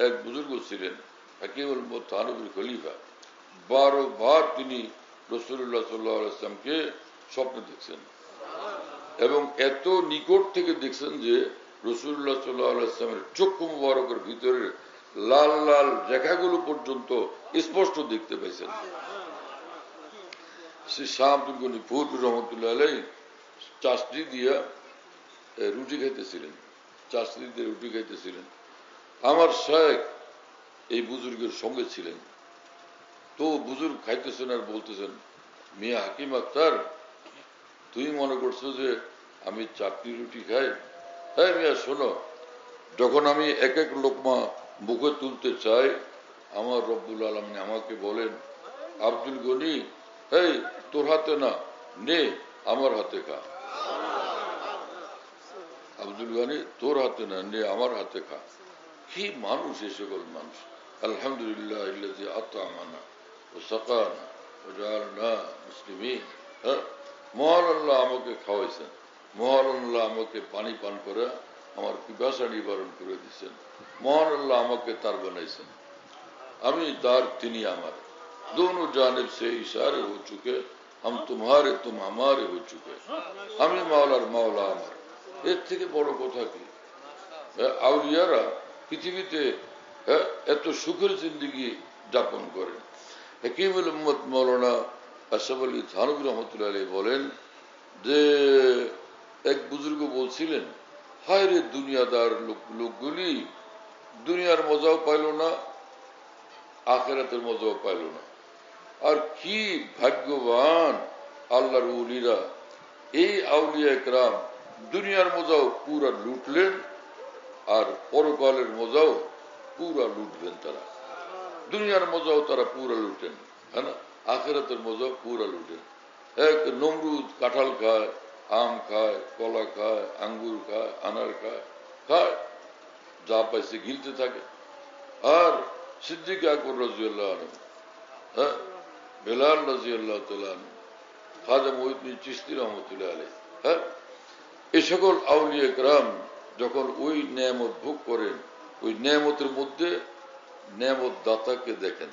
এক বুজুর্গ ছিলেন, হাকিমুল থানবীর খলিফা। 12 বার তিনি রাসূলুল্লাহ সাল্লাল্লাহু আলাইহি ওয়াসাল্লামকে স্বপ্নে দেখছেন এবং এত নিকট থেকে দেখছেন যে রাসূলুল্লাহ সাল্লাল্লাহু আলাইহি ওয়াসাল্লামের চক্ষু মুবারকের ভিতরে লাল লাল রেখাগুলো পর্যন্ত স্পষ্ট দেখতে পাইছেন। সে শাহ আব্দুল গনি ফুলপুর রহমতুল্লাহ আলাই চাষনি দিয়া রুটি খাইতেছিলেন, চাষনি দিয়ে রুটি খাইতেছিলেন। আমার শায়েখ এই বুজুর্গের সঙ্গে ছিলেন। তো বুজুর্গ খাইতেছেন আর বলতেছেন, মিয়া হাকিম আক্তার, তুই মনে করছো যে আমি চাটনি রুটি খাই? হ্যাঁ মিয়া শোনো, যখন আমি এক এক লোকমা মুখে তুলতে চাই, আমার রব্বুল আলামিন আমাকে বলেন, আব্দুল গনি, এই তোর হাতে না, নে আমার হাতে খা। আব্দুল গনি, তোর হাতে না, নে আমার হাতে খা। কি মানুষ এ সকল মানুষ! আলহামদুলিল্লাহ ইল্লাযী আত'আমানা ওয়া সাকানা ওয়া জাআলনা মুসলিমিন। মহান আল্লাহ আমাকে খাওয়াইছেন, মহান আল্লাহ আমাকে পানি পান করে আমার পিপাসা নিবারণ করে দিচ্ছেন, মহান আল্লাহ আমাকে তার বানাইছেন, আমি তার, তিনি আমার। दोनों जानिब से इशारे हो चुके, हम तुम्हारे तुम हमारे हो चुके, আমি মাওলার মাওলা আমার। এর থেকে বড় কথা কি? আউলিয়ারা পৃথিবীতে এত সুখের জিন্দেগি যাপন করেন। হাকিমুল উম্মত মাওলানা আশরাফ আলী থানভী রহমতুল্লাহ আলাইহি বলেন যে এক বুজুর্গ বলছিলেন, হায় রে দুনিয়াদার লোকগুলি দুনিয়ার মজাও পাইল না, আখিরাতের মজাও পাইল না। আর কি ভাগ্যবান আল্লাহর ওলিরা, এই আউলিয়া একরাম দুনিয়ার মজাও পুরা লুটলেন আর পরকালের মজাও পুরা লুটবেন। তারা দুনিয়ার মজাও তারা পুরা লুটেন, হ্যাঁ না, আখিরাতের মজাও পুরা লুটেন। এক নমরুদ কাঁঠাল খায়, আম খায়, কলা খায়, আঙ্গুর খায়, আনার খায়, খায়, যা পাইছে গিলতে থাকে। আর সিদ্দিক আকবর রাদিয়াল্লাহু আনহু, হ্যাঁ, বেলাল রাদিয়াল্লাহু তাআলা আনহু, খাজা মঈনুদ্দিন চিশতি রহমতুল্লাহ আলাইহি, হ্যাঁ, এই সকল আউলিয়া কেরাম যখন ওই নেয়ামত ভোগ করেন, ওই নেয়ামতের মধ্যে নেয়ামত দাতাকে দেখেন,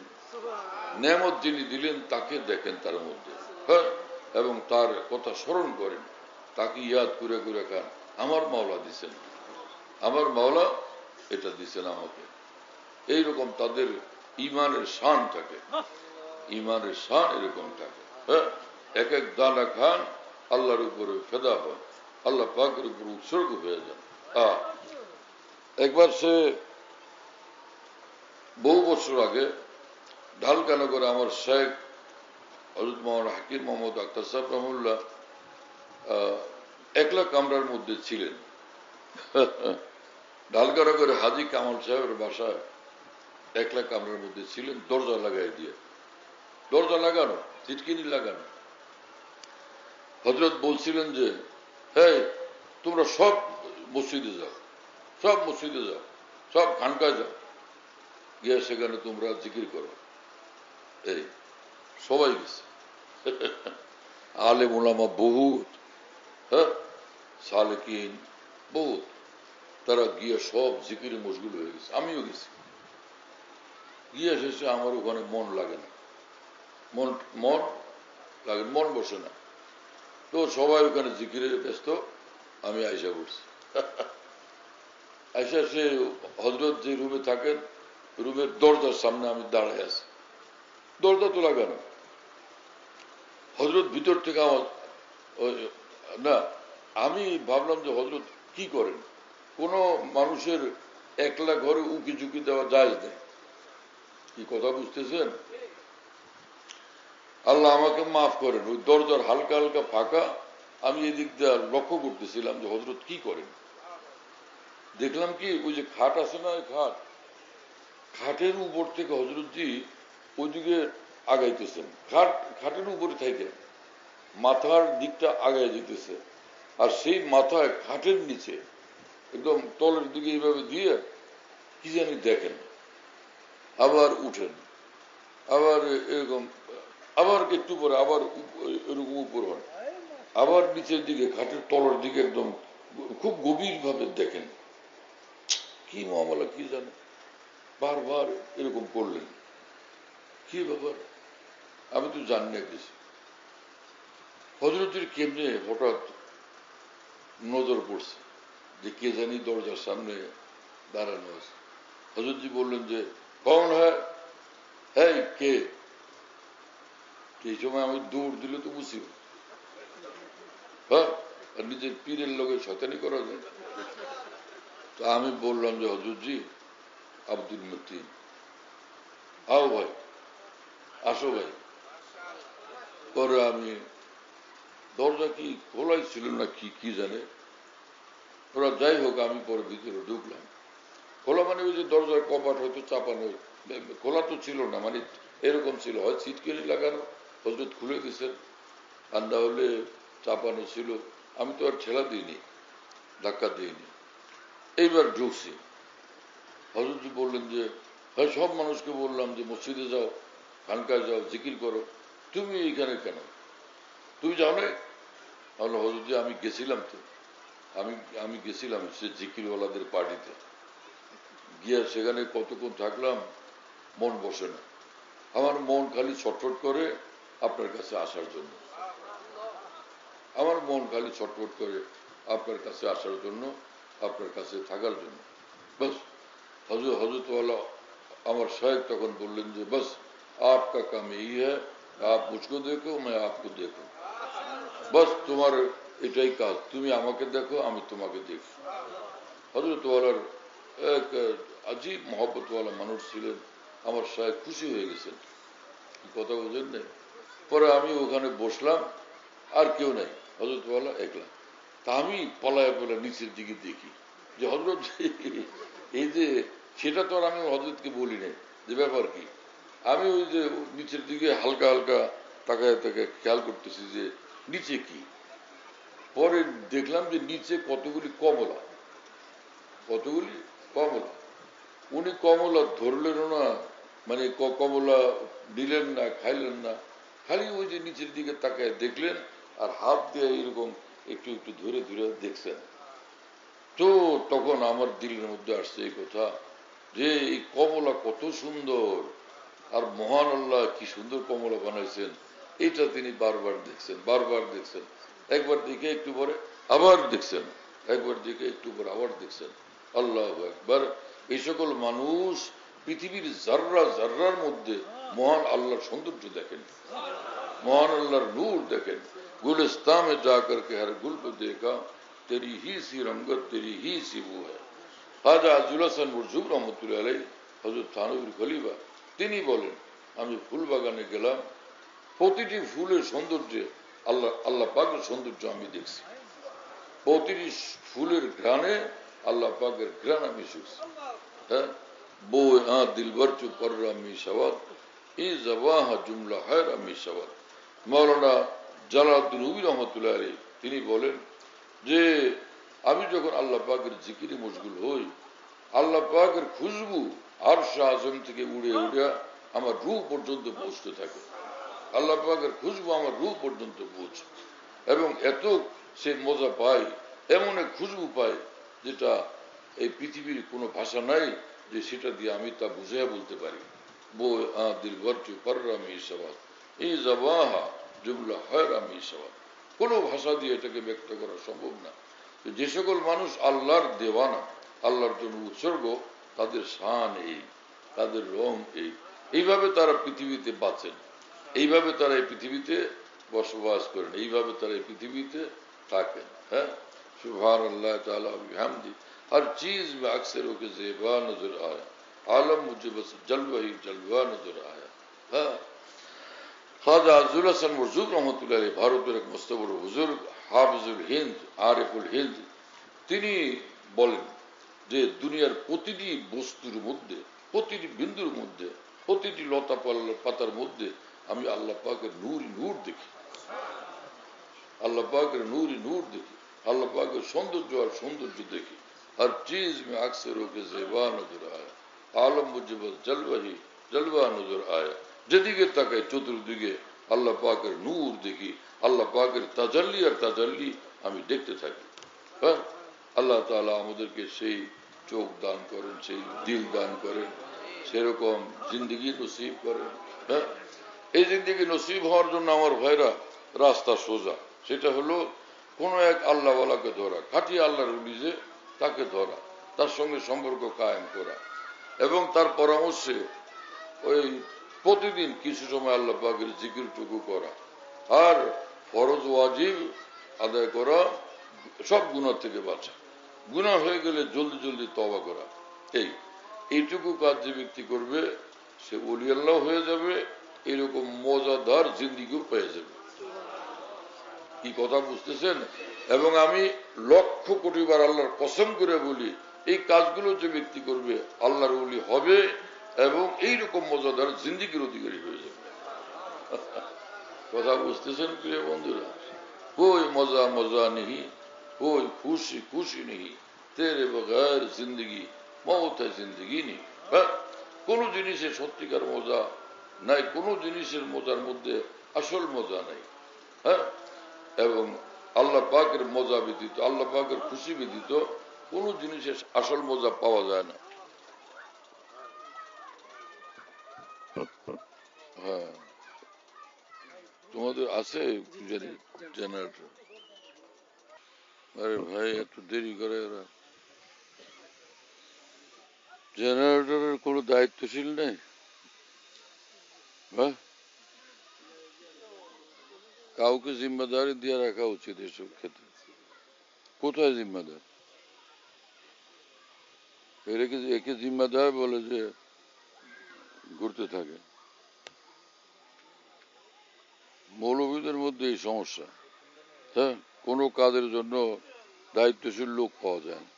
নেয়ামত যিনি দিলেন তাকে দেখেন তার মধ্যে, হ্যাঁ, এবং তার কথা স্মরণ করেন, তাকে ইয়াদ করে করে খান, আমার মাওলা দিছেন, আমার মাওলা এটা দিছেন আমাকে। এইরকম তাদের ইমানের শান থাকে, ইমানের শান এরকম থাকে। হ্যাঁ, এক এক দানা খান, আল্লাহর উপরে ফেদা হন, আল্লাহ পাকের উপর উৎসর্গ হয়ে যান। একবার সে বহু বছর আগে ঢালকানগরে আমার শেখ হযরত মাওলানা হাকিম মোহাম্মদ আখতার সাহেব রহমতুল্লাহ একলা কামরার মধ্যে ছিলেন। ঢালকানগরে হাজী কামাল সাহেবের বাসায় একলা কামরার মধ্যে ছিলেন, দরজা লাগাই দিয়ে, দরজা লাগানো, ছিটকিনি লাগানো। হযরত বলছিলেন যে, হ্যাঁ তোমরা সব মসজিদে যাও, সব মসজিদে যাও, সব খানকায় যাও, গিয়ে সেখানে তোমরা জিকির করো। এই সবাই গেছে, আলেম ওলামা বহুত, হ্যাঁ, সালেকিন বহুত, তারা গিয়ে সব জিকিরে মশগুল হয়ে গেছে। আমিও গেছি, গিয়ে শেষে আমার ওখানে মন লাগে না, মন লাগে, মন বসে না। তো সবাই ওখানে জিকিরে ব্যস্ত, আমি আয়সা পড়ছি। আয়সা সে হযরত যে রুমে থাকেন, রুমের দরজার সামনে আমি দাঁড়ায় আছি, দরজা তো লাগানো। হযরত ভিতর থেকে আমার না, আমি ভাবলাম যে হযরত কি করেন, কোন মানুষের একলা ঘরে উকি ঝুঁকি দেওয়া জায়েজ নেই। কি কথা বুঝতেছেন? আল্লাহ আমাকে মাফ করেন, ওই দরজার হালকা হালকা ফাঁকা, আমি এদিক দিয়ে লক্ষ্য করতেছিলাম যে হযরত কি করেন। দেখলাম কি, ওই যে খাট আছে না, খাট, খাটের উপর থেকে হযরতজি ওইদিকে আগাইতেছেন, খাটের উপরে থেকে মাথার দিকটা আগায় যেতেছে, আর সেই মাথায় খাটের নিচে একদম তলের দিকে এইভাবে দিয়ে কি জানি দেখেন, আবার উঠেন, আবার এরকম, আবার একটু পরে আবার এরকম উপর হন, আবার নিচের দিকে খাটের তলার দিকে একদম খুব গভীর ভাবে দেখেন, কি মামলা কি জানে, বারবার এরকম করলেন, কি ব্যাপার, আমি তো জানি না কিছু। হযরতের কেমনে হঠাৎ নজর পড়ছে যে কে জানি দরজার সামনে দাঁড়ানো আছে। হযরতজি বললেন যে কৌন হ্যাঁ কে। এই সময় আমি দৌড় দিলে তো মুসিবত, হ্যাঁ, আর নিজের পীরের লোকে শয়তানি করা যায়। তো আমি বললাম যে হযরতজি আব্দুল মতিন, আও ভাই, আসো ভাই। পরে আমি দরজা কি খোলাই ছিল না কি কি জানে, ওরা যাই হোক আমি পরে ভিতরে ঢুকলাম। খোলা মানে ওই যে দরজার কপাট হয়তো চাপানো, খোলা তো ছিল না, মানে এরকম ছিল, হয় ছিটকিনি লাগানো, হযরত খুলে দিয়েছেন, আর না হলে চাপানো ছিল। আমি তো আর ঠেলা দিইনি, ধাক্কা দিইনি। এইবার ঢুকছি, হযরতজি বললেন যে হ্যাঁ সব মানুষকে বললাম যে মসজিদে যাও, খানকায় যাও, জিকির করো, তুমি এইখানে কেন, তুমি যাও না? তাহলে হযরতজি আমি গেছিলাম তো, আমি গেছিলাম সে জিকিরওয়ালাদের পার্টিতে গিয়ে, সেখানে কতক্ষণ থাকলাম, মন বসে না, আমার মন খালি ছটফট করে আপনার কাছে আসার জন্য, আমার মন খালি ছটফট করে আপনার কাছে আসার জন্য, আপনার কাছে থাকার জন্য। बस हजरत वाला আমার শায়েখ তখন বললেন যে बस आपका काम यही है, आप मुझको देखो मैं आपको देखो, बस তোমার এটাই কাজ, তুমি আমাকে দেখো আমি তোমাকে দেখি। হযরত ওয়ালার এক আজীব মহব্বত ওয়ালা মানুষ ছিলেন, আমার শায়েখ খুশি হয়ে গেছেন, কথা বুঝেন না। পরে আমি ওখানে বসলাম, আর কেউ নাই, হযরত ওয়ালা একলা। তা আমি পলায় পলায় নিচের দিকে দেখি যে হযরত এই যে, সেটা তো আর আমি হযরতকে বলি নাই যে ব্যাপার কি, আমি ওই যে নিচের দিকে হালকা হালকা তাকায় তাকায় খেয়াল করতেছি যে নিচে কি। পরে দেখলাম যে নিচে কতগুলি কমলা, কতগুলি কমলা। উনি কমলা ধরলেন না, মানে কমলা নিলেন না, খাইলেন না, খালি ওই যে নিচের দিকে তাকায় দেখলেন আর হাত দিয়ে এরকম একটু একটু ধরে ধরে দেখছেন। তো তখন আমার দিলের মধ্যে আসছে এই কথা যে এই কমলা কত সুন্দর, আর মহান আল্লাহ কি সুন্দর কমলা বানাইছেন, এটা তিনি বারবার দেখছেন, বারবার দেখছেন, একবার দেখে একটু পরে আবার দেখছেন, একবার দেখে একটু পরে আবার দেখছেন। আল্লাহু আকবার। এই সকল মানুষ পৃথিবীর জাররা জাররার মধ্যে মহান আল্লাহর সৌন্দর্য দেখেন, মহান আল্লাহর নূর দেখেন। गुलिस्तान में जाकर के हर गुल पे देखा तेरी ही सी रंगत तेरी ही सी वो है। খাজা আজুল হাসান মুরজুব রহমতুল্লাহ আলাইহি, হযরত থানবীর খলিফা, তিনি বলেন আমি ফুল বাগানে গেলাম, প্রতিটি ফুলের সৌন্দর্যে আল্লাহ পাকের সৌন্দর্য আমি দেখছি, প্রতিটি ফুলের ঘ্রাণে আল্লাহ পাকের ঘ্রাণ আমি শুনছি। হ্যাঁ, বো হ্যাঁ দিলবর চু পর আমি সওয়াত ই জবাহ জুমলা হায় আমি সওয়াত। মাওলানা জালালউদ্দিন রুমি রহমতুল্লাহ আলাইহি তিনি বলেন যে আমি যখন আল্লাহ পাকের জিকিরে মশগুল হই, আল্লাহ পাকের খুশবু আরশ আযম থেকে উড়ে উড়ে আমার রূহ পর্যন্ত পৌঁছতে থাকে, আল্লাহ পাকের খুশবু আমার রূহ পর্যন্ত পৌঁছে, এবং এত সে মজা পায়, এমন এক খুশবু পায় যেটা এই পৃথিবীর কোনো ভাষা নাই যে সেটা দিয়ে আমি তা বুঝিয়ে বলতে পারি। বো দিলবর চু পর আমি সওয়াত এই জবাহা জুমলা হয় আমি সওয়াত, কোনো ভাষা দিয়ে এটাকে ব্যক্ত করা সম্ভব না। যে সকল মানুষ আল্লাহর দেওয়ানা, আল্লাহর জন্য উৎসর্গ, তাদের শান এই, তাদের রং এই, এইভাবে তারা পৃথিবীতে বাঁচেন, এইভাবে তারা এই পৃথিবীতে বসবাস করেন, এইভাবে তারা এই পৃথিবীতে থাকেন। হ্যাঁ, সুবহান আল্লাহ তাআলা বিহামদি, हर चीज में अक्सर होके ज़ेबा नजर आया, आलम मुझे बस जलवा ही जलवा नजर आया। হ্যাঁ, খাজা আজুল হাসান মুরজুব রহমতুল্লাহ আলাইহি, ভারতের এক মস্ত বড় হুজুর, হাফিজুল হিন্দ, আরিফুল হিন্দ, তিনি বলেন যে দুনিয়ার প্রতিটি বস্তুর মধ্যে, প্রতিটি বিন্দুর মধ্যে, প্রতিটি লতা পাতার মধ্যে আমি আল্লাহ পাকের নূর নূর দেখি, আল্লাহ পাকের নূর নূর দেখি, আল্লাহ পাকের সৌন্দর্য আর সৌন্দর্য দেখি। हर चीज में अक्सर होके ज़ेबा नजर आया, आलम मुझे बस जलवा ही जलवा नजर आया। যেদিকে তাকাই চতুর্দিকে আল্লাহ পাকের নূর দেখি, আল্লাহ পাকের তাজাল্লি আর তাজাল্লি আমি দেখতে থাকি। হ্যাঁ, আল্লাহ তাআলা আমাদেরকে সেই চোখ দান করেন, সেই দিল দান করেন, সেরকম জিন্দগি নসিব করেন। হ্যাঁ, এই জিন্দগি নসিব হওয়ার জন্য আমার ভাইরা রাস্তা সোজা, সেটা হলো কোন এক আল্লাহওয়ালাকে ধরা, খাঁটি আল্লাহর ওলি যে তাকে ধরা, তার সঙ্গে সম্পর্ক কায়েম করা এবং তার পরামর্শে ওই প্রতিদিন কিছু সময় আল্লাহ পাকের জিকিরটুকু করা আর ফরজ ওয়াজিব আদায় করা, সব গুনাহ থেকে বাঁচা, গুনাহ হয়ে গেলে জলদি জলদি তওবা করা। এইটুকু কাজ যে ব্যক্তি করবে সে ওলি আল্লাহ হয়ে যাবে, এরকম মজাদার জিন্দিগিও পেয়ে যাবে। কি কথা বুঝতেছেন? এবং আমি লক্ষ কোটি বার আল্লাহর কসম করে বলি, এই কাজগুলো যে ব্যক্তি করবে আল্লাহর ওলি হবে এবং এইরকম মজাদার জিন্দিগির অধিকারী হয়ে যাবে। কথা বুঝতেছেন প্রিয় বন্ধুরা? कोई मजा मजा नहीं, कोई खुशी खुशी नहीं, तेरे बगैर जिंदगी मौत है जिंदगी नहीं। কোন জিনিসের সত্যিকার মজা নাই, কোন জিনিসের মজার মধ্যে আসল মজা নাই। হ্যাঁ, এবং আল্লাহ পাকের মজা ব্যতীত, আল্লাহ পাকের খুশি ব্যতীত কোন জিনিসের আসল মজা পাওয়া যায় না। হ্যাঁ, তোমাদের আছে জেনারেটর? আরে ভাই এত দেরি করে ওরা। জেনারেটরের কোন দায়িত্বশীল নেই? হ্যাঁ, কাউকে জিম্মেদারি দিয়ে রাখা উচিত এসব ক্ষেত্রে। কোথায় জিম্মেদার? একে জিম্মেদার বলে যে ঘুরতে থাকে। মৌলবীদের মধ্যে এই সমস্যা। হ্যাঁ, কোনো কাজের জন্য দায়িত্বশীল লোক পাওয়া যায় না,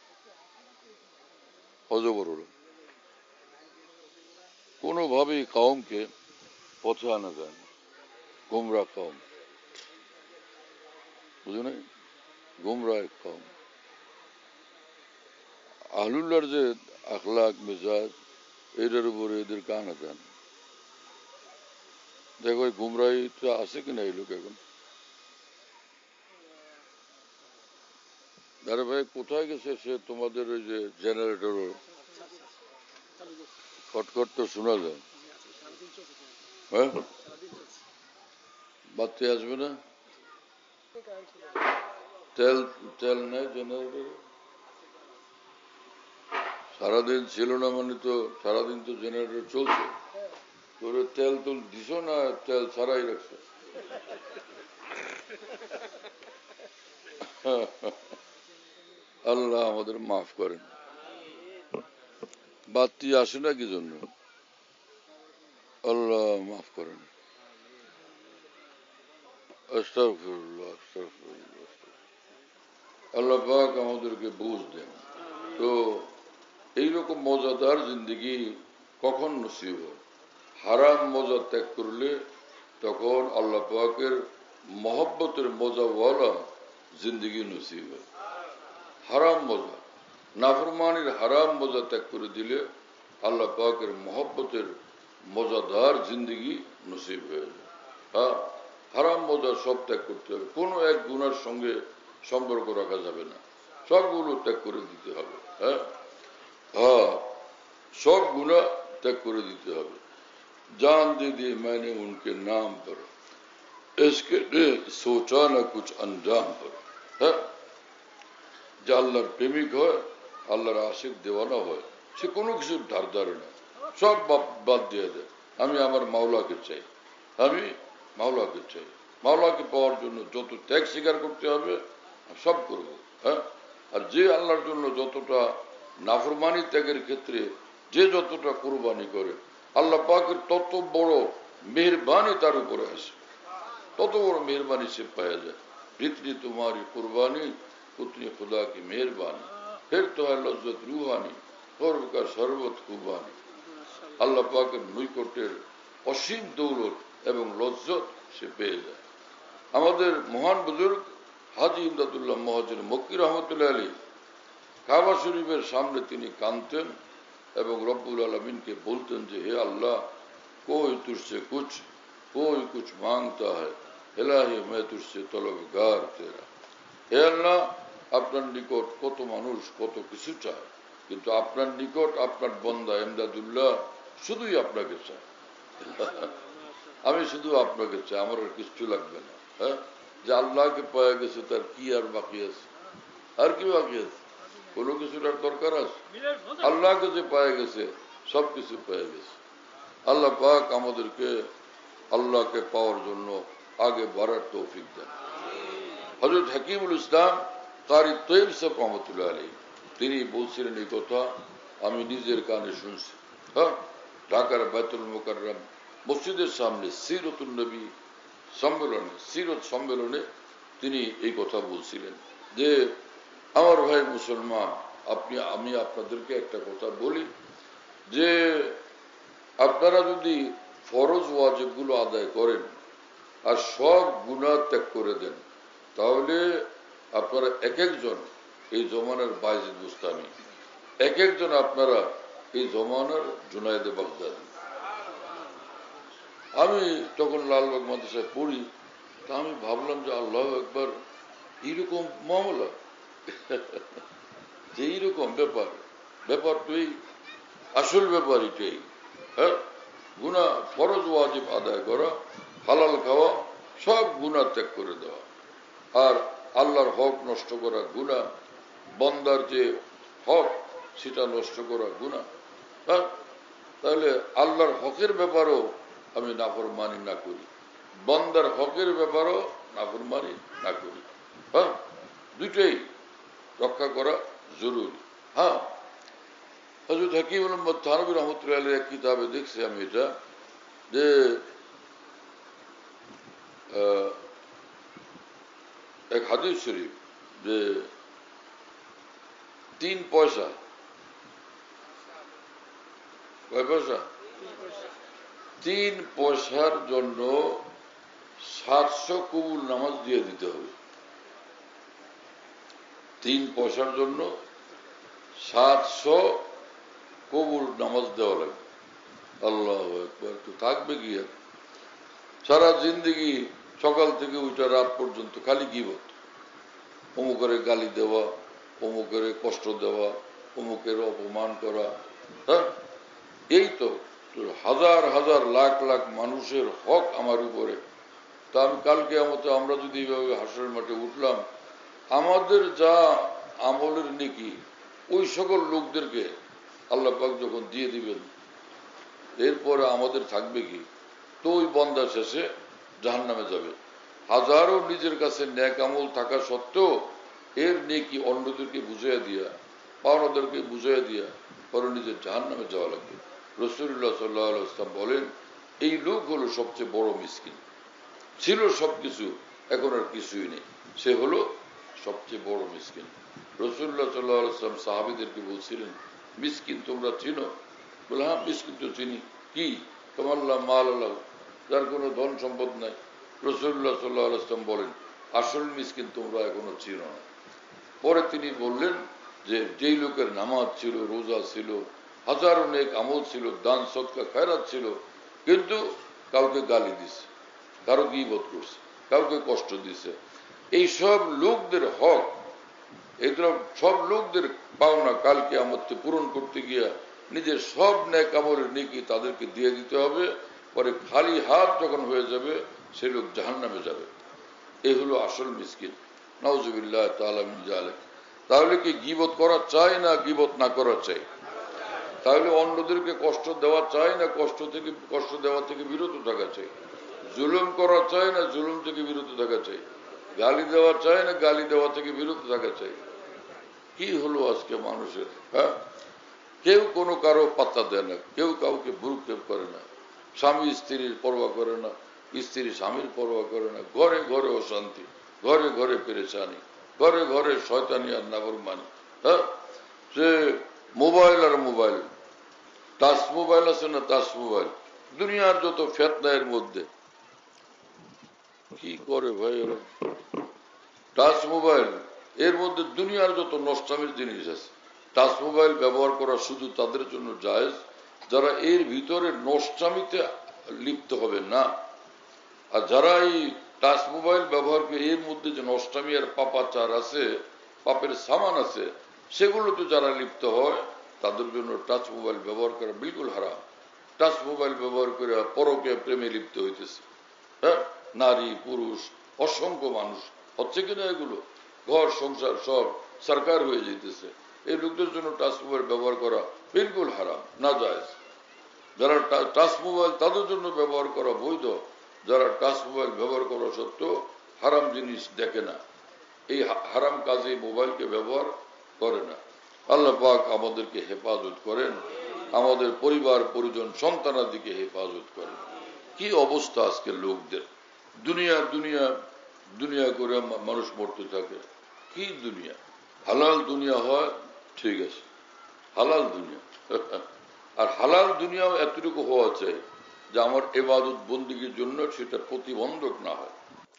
অজবরল। কোনোভাবেই কওমকে পথে আনা যায় না, গোমরা কওম, বুঝো না? গোমরা এক কওম। আহলুল্লাহর যে আখলাক মেজাজ, এটার উপরে এদেরকে আনা যায় না। দেখো গুমরাহিটা আছে কিনা এই লোক এখন। আরে ভাই কোথায় গেছে সে? তোমাদের ওই যে জেনারেটর খটখট তো শোনা যায়। হ্যাঁ, বাড়তে আসবে না? তেল তেল নেই জেনারেটর? সারাদিন ছিল না মানে তো সারাদিন তো জেনারেটর চলছে। তোর তেল তুল দিছ না তেল ছাড়াই রাখছে? আল্লাহ আমাদের মাফ করেন। বাতি আসে না কি জন্য? আল্লাহ মাফ করেন। আস্তাগফিরুল্লাহ, আস্তাগফিরুল্লাহ। আল্লাহ পাক আমাদেরকে বুঝ দেন। তো এইরকম মজাদার জিন্দগি কখন নসিব হয়? হারাম মজা ত্যাগ করলে তখন আল্লাহ পাকের মহব্বতের মজাওয়ালা জিন্দগি নসিব হয়। হারাম মজা, নাফরমানির হারাম মজা ত্যাগ করে দিলে আল্লাহ পাকের মহব্বতের মজাদার জিন্দগি নসিব হয়ে যায়। হ্যাঁ, হারাম মজা সব ত্যাগ করতে হবে, কোনো এক গুনার সঙ্গে সম্পর্ক রাখা যাবে না, সবগুলো ত্যাগ করে দিতে হবে। হ্যাঁ হ্যাঁ, সব গুণা ত্যাগ করে দিতে হবে। जान दे दी मैंने उनके नाम पर, इसके सोचा ना कुछ अंजाम पर। হ্যাঁ, যে আল্লাহর প্রেমিক হয়, আল্লাহর আশিক দেওয়ানা হয়, সে কোনো কিছু ধার ধারে না, সব বাদ দিয়ে দেয়। আমি আমার মাওলাকে চাই, আমি মাওলাকে চাই। মাওলাকে পাওয়ার জন্য যত ত্যাগ স্বীকার করতে হবে সব করব। হ্যাঁ, আর যে আল্লাহর জন্য যতটা নাফরমানি ত্যাগের ক্ষেত্রে যে যতটা কুরবানি করে, আল্লাহ পাকের তত বড় মেহরবানি তার উপরে আসে, তত বড় মেহরবানি সে পাওয়া যায়। जितनी तुम्हारी कुर्बानी उतनी खुदा की मेहरबानी, फिर तो है लज्जत रूहानी, कर्ब का शरबत कुर्बानी। আল্লাহ পাকের নৈকট্যের অসীম দৌলত এবং লজ্জত সে পেয়ে যায়। আমাদের মহান বুজুর্গ হাজী ইমদাদুল্লাহ মহাজির মক্কি রহমতুল্লাহ আলী কাবা শরীফের সামনে তিনি কাঁদতেন এবং রব্বুল আলমিনকে বলতেন যে হে আল্লাহ, कोई तुझसे कुछ मांगता है इलाही मैं तुझसे तलबगार तेरा। হে আল্লাহ, আপনার নিকট কত মানুষ কত কিছু চায়, কিন্তু আপনার নিকট আপনার বন্দা এমদাদুল্লাহ শুধুই আপনাকে চায়। আমি শুধু আপনাকে চাই, আমার আর কিছু লাগবে না। হ্যাঁ, যে আল্লাহকে পাওয়া গেছে তার কি আর বাকি আছে? আর কি বাকি আছে? কোনো কিছুর আর দরকার আছে? আল্লাহকে যে পাওয়া গেছে সবকিছু পেয়ে গেছে। আল্লাহ পাক আমাদেরকে আল্লাহকে পাওয়ার জন্য আগে বাড়ার তৌফিক দেন। হযরত হাকিমুল ইসলাম কারি তৈয়ব সাহেব রহমতুল্লাহ আলাইহি তিনি বলছিলেন এই কথা, আমি নিজের কানে শুনছি। হ্যাঁ, ঢাকার বাইতুল মুকাররম মসজিদের সামনে সিরতুন নবী সম্মেলনে, সিরত সম্মেলনে তিনি এই কথা বলছিলেন যে আমার ভাই মুসলমান, আমি আপনাদেরকে একটা কথা বলি যে আপনারা যদি ফরজ ওয়াজিবগুলো আদায় করেন আর সব গুনাহ ত্যাগ করে দেন, তাহলে আপনারা এক একজন এই জমানার বায়েজিদ বুস্তামি, এক একজন আপনারা এই জমানার জুনায়েদে বাগদাদি। আমি তখন লালবাগ মাদ্রাসায় পড়ি, তা আমি ভাবলাম যে আল্লাহ একবার এইরকম মামলা, যে এইরকম ব্যাপারটাই আসল ব্যাপার এটাই। হ্যাঁ, গুনাহ ফরজ ওয়াজিব আদায় করা, হালাল খাওয়া, সব গুনাহ ত্যাগ করে দেওয়া, আর আল্লাহর হক নষ্ট করা গুনাহ, বন্দার যে হক সেটা নষ্ট করা গুনাহ। হ্যাঁ, তাহলে আল্লাহর হকের ব্যাপারও আমি নাফরমানি না করি, বন্দার হকের ব্যাপারও নাফরমানি না করি। হ্যাঁ, দুইটাই রক্ষা করা জরুরি। হ্যাঁ, হযরত হাকিম মোহাম্মদ থানভী রহমতুল্লাহ আলাইহি এক কিতাবে দেখছি আমি এটা, যে এক হাদিস শরীফ যে 3 পয়সা, কয় পয়সা? 3 পয়সার জন্য 700 কবুল নামাজ দিয়ে দিতে হবে। 3 পয়সার জন্য 700 কবুল নামাজ দেওয়া লাগবে। আল্লাহু আকবার, তো থাকবে কি আর? সারা জিন্দেগি সকাল থেকে ওইটা রাত পর্যন্ত খালি গীবত, অমুকের গালি দেওয়া, অমুকের কষ্ট দেওয়া, অমুকের অপমান করা। হ্যাঁ, এই তো হাজার হাজার লাখ লাখ মানুষের হক আমার উপরে। তা আমি কালকে আমরা যদি এইভাবে হাসরের মাঠে উঠলাম, আমাদের যা আমলের নেকি ওই সকল লোকদেরকে আল্লাহ পাক যখন দিয়ে দিবেন, এরপরে আমাদের থাকবে কি? তো ওই বন্দা শেষে জাহান্নামে যাবে। হাজারো নিজের কাছে নেক আমল থাকা সত্ত্বেও এর নেকি অন্যদেরকে বুঝাইয়া দিয়া, পাওনাদেরকে বুঝাইয়া দিয়া পরে নিজের জাহান্নামে যাওয়া লাগবে। রাসূলুল্লাহ সাল্লাল্লাহু আলাইহি ওয়াসাল্লাম বলেন, এই লোক হলো সবচেয়ে বড় মিসকিন। ছিল সবকিছু, এখন আর কিছুই নেই, সে হলো সবচেয়ে বড় মিসকিন। রাসূলুল্লাহ সাল্লাল্লাহু আলাইহি ওয়াসাল্লাম সাহাবীদেরকে বলছিলেন, মিসকিন তোমরা চিনো? বলে, হ্যাঁ মিসকিন তো চিনি। কি? কামাল্লাহ মাল আল্লাহ, যার কোনো ধন সম্পদ নাই। রাসূলুল্লাহ সাল্লাল্লাহু আলাইহি ওয়াসাল্লাম বলেন, আসল মিসকিন তোমরা এখনো চিনো না। পরে তিনি বললেন যে যেই লোকের নামাজ ছিল, রোজা ছিল, হাজারো নেক আমল ছিল, দান সদকা খায়রাত ছিল, কিন্তু কাউকে গালি দিছে, কারো গীবত করছে, কাউকে কষ্ট দিছে, এই সব লোকদের হক, এগুলো সব লোকদের পাওনা কালকে আমাদের পূরণ করতে গিয়া নিজের সব নেক আমলের নেকি তাদেরকে দিয়ে দিতে হবে। পরে খালি হাত যখন হয়ে যাবে সে লোক জাহান্নামে যাবে। এই হলো আসল মিসকিন। নাউজুবিল্লাহ তাআলা মিন যালিক। তাহলে কি গীবত করা চাই না গীবত না করা চাই? তাহলে অন্যদেরকে কষ্ট দেওয়া চাই না কষ্ট দেওয়া থেকে বিরত থাকা চাই? জুলুম করা চাই না জুলুম থেকে বিরত থাকা চাই? গালি দেওয়া চাই না গালি দেওয়া থেকে বিরত থাকা চাই? কি হলো আজকে মানুষের? হ্যাঁ, কেউ কোনো কারো পাত্তা দেয় না, কেউ কাউকে ভ্রুক্ষেপ করে না, স্বামী স্ত্রীর পরোয়া করে না, স্ত্রী স্বামীর পরোয়া করে না, ঘরে ঘরে অশান্তি, ঘরে ঘরে পেরেশানি, ঘরে ঘরে শয়তানি আর নাফরমানি। হ্যাঁ, সে মোবাইল আর মোবাইল, টাচ মোবাইল আছে না টাচ মোবাইল, দুনিয়ার যত ফেতনা এর মধ্যে। কি করে ভাই ওরা? টাচ মোবাইল এর মধ্যে দুনিয়ার যত নষ্টামির জিনিস আছে। টাচ মোবাইল ব্যবহার করা শুধু তাদের জন্য জায়েজ যারা এর ভিতরে নষ্টামিতে লিপ্ত হবে না। আর যারা এই টাচ মোবাইল ব্যবহার করে এর মধ্যে যে নষ্টামি আর পাপাচার আছে, পাপের সামান আছে, সেগুলোতে যারা লিপ্ত হয় তাদের জন্য টাচ মোবাইল ব্যবহার করা বিলকুল হারাম। টাচ মোবাইল ব্যবহার করে পরকীয়া প্রেমে লিপ্ত হইতেছে। হ্যাঁ, নারী পুরুষ অসংখ্য মানুষ হচ্ছে কিনা, এগুলো ঘর সংসার সব সরকার হয়ে যেতেছে। এই লোকদের জন্য টাচ মোবাইল ব্যবহার করা বিলকুল হারাম, না জায়েজ। যারা টাচ মোবাইল তাদের জন্য ব্যবহার করা বৈধ, যারা টাচ মোবাইল ব্যবহার করা সত্ত্বেও হারাম জিনিস দেখে না, এই হারাম কাজে মোবাইলকে ব্যবহার করে না। আল্লাহ পাক আমাদেরকে হেফাজত করেন, আমাদের পরিবার পরিজন সন্তানাদিকে হেফাজত করেন। কি অবস্থা আজকে লোকদের, দুনিয়া দুনিয়া দুনিয়া করে মানুষ মরতে থাকে। কি দুনিয়া, হালাল দুনিয়া হয় ঠিক আছে, হালাল দুনিয়া আর হালাল দুনিয়াও এতটুকু হওয়া চাই যে আমার ইবাদত বন্দিগির জন্য সেটা প্রতিবন্ধক না হয়।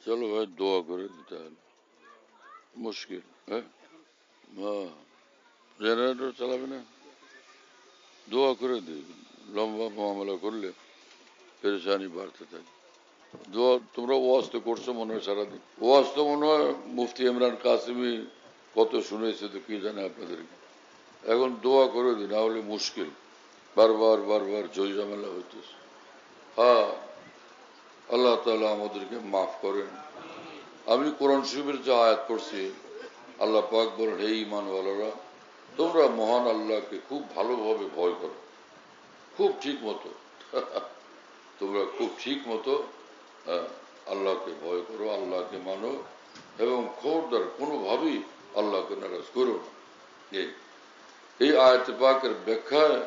চলো ভাই দোয়া করে দিতে হবে, মুশকিল। হ্যাঁ, জেনারেটর চালাবে না, দোয়া করে দিই। লম্বা মামলা করলে পেরেশানি বাড়তে থাকে। দোয়া, তোমরা ওয়াজ তো করছো মনে হয় সারাদিন, ওয়াজ তো মনে হয় মুফতি ইমরান কাসিমি কত শুনেছে, তো কি জানে আপনাদেরকে। এখন দোয়া করে দিই, না হলে মুশকিল, বারবার বারবার জয় ঝামেলা হইতেছে। হ্যাঁ, আল্লাহ তাআলা আমাদেরকে মাফ করেন। আমি কোরআন শরীফের যে আয়াত পড়ছি, আল্লাহ পাক বলেন, হে ঈমানওয়ালারা, তোমরা মহান আল্লাহকে খুব ভালোভাবে ভয় করো, খুব ঠিক মতো তোমরা খুব ঠিক মতো আল্লাহকে ভয় করো, আল্লাহকে মানো, এবং খবরদার কোনোভাবেই আল্লাহকে নারাজ করো না। এই আয়াত পাকের ব্যাখ্যায়